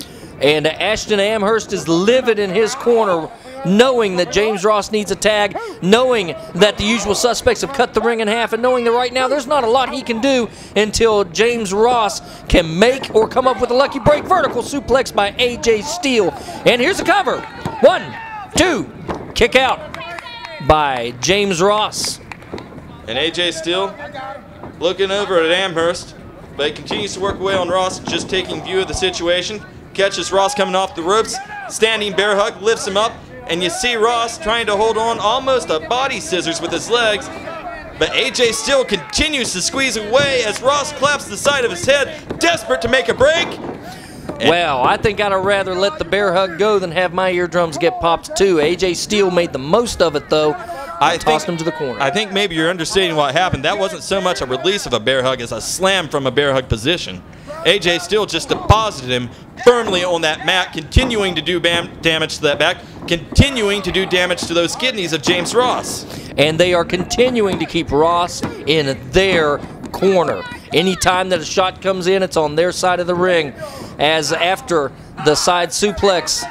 And Ashton Amherst is livid in his corner, knowing that James Ross needs a tag, knowing that the usual suspects have cut the ring in half, and knowing that right now there's not a lot he can do until James Ross can make or come up with a lucky break. Vertical suplex by AJ Steele. And here's the cover. 1, 2, kick out by James Ross. And AJ Steele looking over at Amherst, but he continues to work away on Ross, just taking view of the situation. Catches Ross coming off the ropes, standing bear hug, lifts him up, and you see Ross trying to hold on almost a body scissors with his legs, but AJ Steele continues to squeeze away as Ross claps the side of his head, desperate to make a break. Well, I think I'd rather let the bear hug go than have my eardrums get popped too. AJ Steele made the most of it though. I tossed him to the corner. I think maybe you're understating what happened. That wasn't so much a release of a bear hug as a slam from a bear hug position. AJ Steele just deposited him firmly on that mat, continuing to do damage to that back, continuing to do damage to those kidneys of James Ross. And they are continuing to keep Ross in their corner. Anytime that a shot comes in, it's on their side of the ring. As after the side suplex,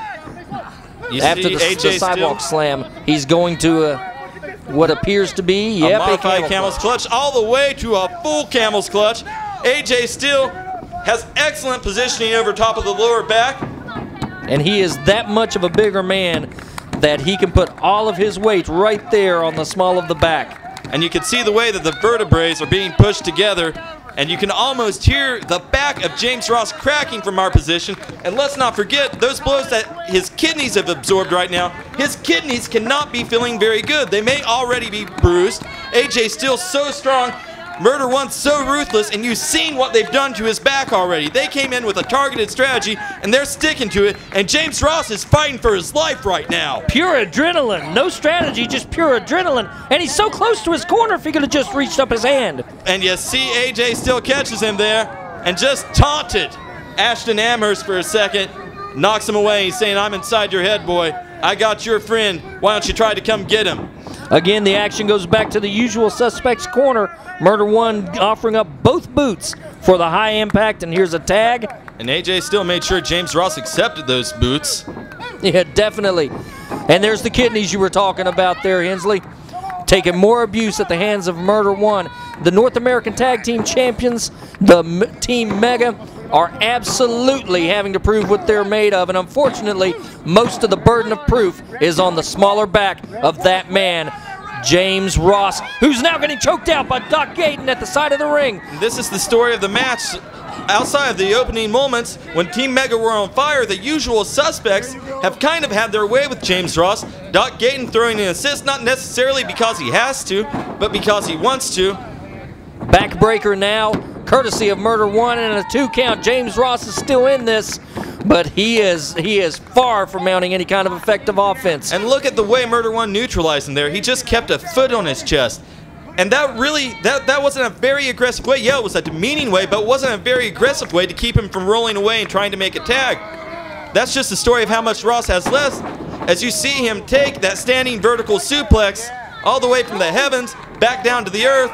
after the sidewalk slam, he's going to what appears to be, a modified camel's clutch, all the way to a full camel's clutch. AJ Steele has excellent positioning over top of the lower back. And he is that much of a bigger man that he can put all of his weight right there on the small of the back. And you can see the way that the vertebrae are being pushed together, and you can almost hear the back of James Ross cracking from our position. And let's not forget those blows that his kidneys have absorbed right now. His kidneys cannot be feeling very good. They may already be bruised. AJ Steele so strong. Murder One's so ruthless, and you've seen what they've done to his back already. They came in with a targeted strategy, and they're sticking to it, and James Ross is fighting for his life right now. Pure adrenaline. No strategy, just pure adrenaline. And he's so close to his corner if he could have just reached up his hand. And you see AJ still catches him there and just taunted Ashton Amherst for a second. Knocks him away. He's saying, I'm inside your head, boy. I got your friend. Why don't you try to come get him? Again, the action goes back to the usual suspect's corner. Murder One offering up both boots for the high impact, and here's a tag. And AJ still made sure James Ross accepted those boots. Yeah, definitely. And there's the kidneys you were talking about there, Hensley. Taking more abuse at the hands of Murder One. The North American Tag Team Champions, the Team Mega, are absolutely having to prove what they're made of, and unfortunately, most of the burden of proof is on the smaller back of that man, James Ross, who's now getting choked out by Doc Gayton at the side of the ring. This is the story of the match. Outside of the opening moments, when Team Mega were on fire, the usual suspects have kind of had their way with James Ross. Doc Gayton throwing an assist, not necessarily because he has to, but because he wants to. Backbreaker now, courtesy of Murder One, and a 2 count. James Ross is still in this, but he is far from mounting any kind of effective offense. And look at the way Murder One neutralized him there. He just kept a foot on his chest. And that really, that wasn't a very aggressive way. Yeah, it was a demeaning way, but it wasn't a very aggressive way to keep him from rolling away and trying to make a tag. That's just the story of how much Ross has left, as you see him take that standing vertical suplex all the way from the heavens back down to the earth.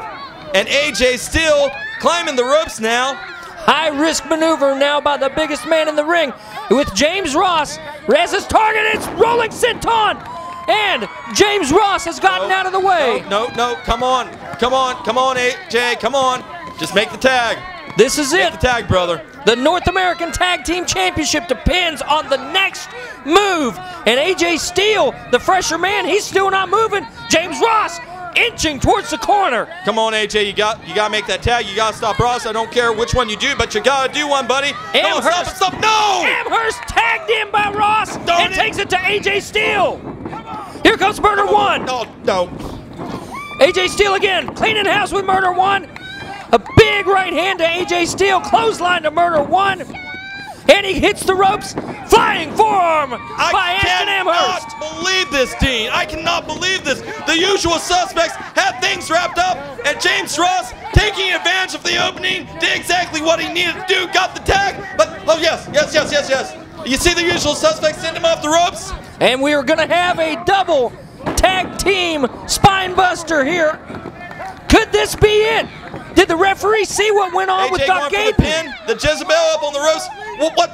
And AJ still climbing the ropes now. High-risk maneuver now by the biggest man in the ring with James Ross as his target. It's rolling senton, and James Ross has gotten out of the way. No, come on, AJ, come on. Just make the tag. This is it. Make the tag, brother. The North American Tag Team Championship depends on the next move. And AJ Steele, the fresher man, he's still not moving. James Ross inching towards the corner. Come on, AJ, you got to make that tag. You got to stop Ross. I don't care which one you do, but you got to do one, buddy. Amherst, stop. No! Amherst tagged in by Ross and takes it to AJ Steele. Here comes Murder One. No. AJ Steele again, cleaning house with Murder One. A big right hand to AJ Steele, clothesline to Murder One. And he hits the ropes, flying forearm by Ashton Amherst. I cannot believe this, Dean. I cannot believe this. The usual suspects had things wrapped up, and James Ross, taking advantage of the opening, did exactly what he needed to do, got the tag, but, oh yes. You see the usual suspects send him off the ropes? And we are going to have a double tag team spine buster here. Could this be it? Did the referee see what went on with Doc Gayton? The Jezebel up on the ropes. What?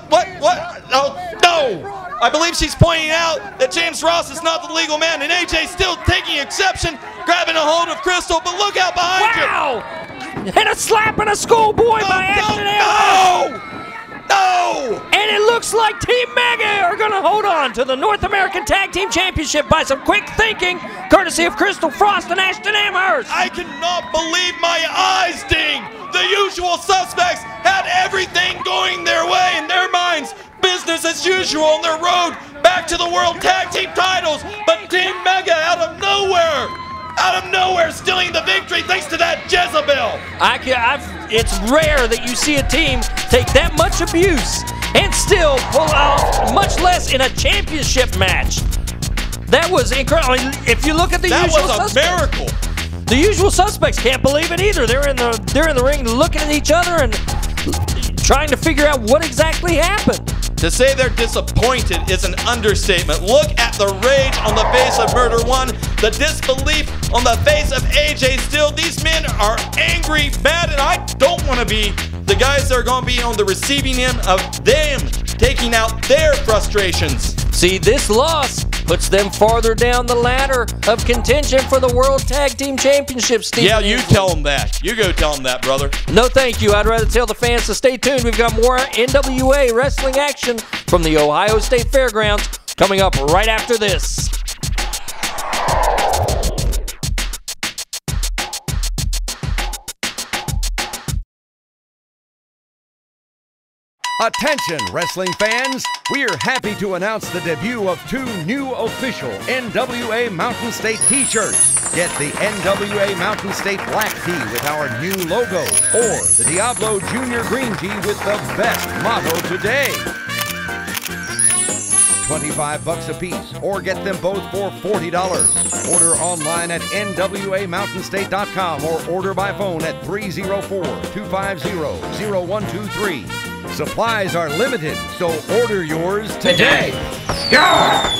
Oh, no! I believe she's pointing out that James Ross is not the legal man, and AJ still taking exception, grabbing a hold of Crystal, but look out behind you! Wow! And a slap and a schoolboy by Ashton Amherst! No! And it looks like Team Mega are going to hold on to the North American Tag Team Championship by some quick thinking, courtesy of Crystal Frost and Ashton Amherst. I cannot believe my eyes, Ding! The usual suspects had everything going their way in their minds. Business as usual on their road back to the World Tag Team titles. But Team Mega out of nowhere stealing the victory thanks to that Jezebel. It's rare that you see a team take that much abuse and still pull out, much less in a championship match. That was incredible. If you look at the usual suspects. That was a miracle. The usual suspects can't believe it either. They're in the ring looking at each other and trying to figure out what exactly happened. To say they're disappointed is an understatement. Look at the rage on the face of Murder One, the disbelief on the face of AJ Steele. These men are angry, mad, and I don't want to be the guys that are going to be on the receiving end of them taking out their frustrations. See, this loss puts them farther down the ladder of contention for the World Tag Team Championship, Steve. Yeah, you tell them that. You go tell them that, brother. No, thank you. I'd rather tell the fans to stay tuned. We've got more NWA wrestling action from the Ohio State Fairgrounds coming up right after this. Attention, wrestling fans! We are happy to announce the debut of 2 new official NWA Mountain State t-shirts. Get the NWA Mountain State black tee with our new logo, or the Diablo Junior green tee with the best motto today. $25 a piece, or get them both for $40. Order online at NWAMountainState.com or order by phone at 304-250-0123. Supplies are limited, so order yours today. Yeah!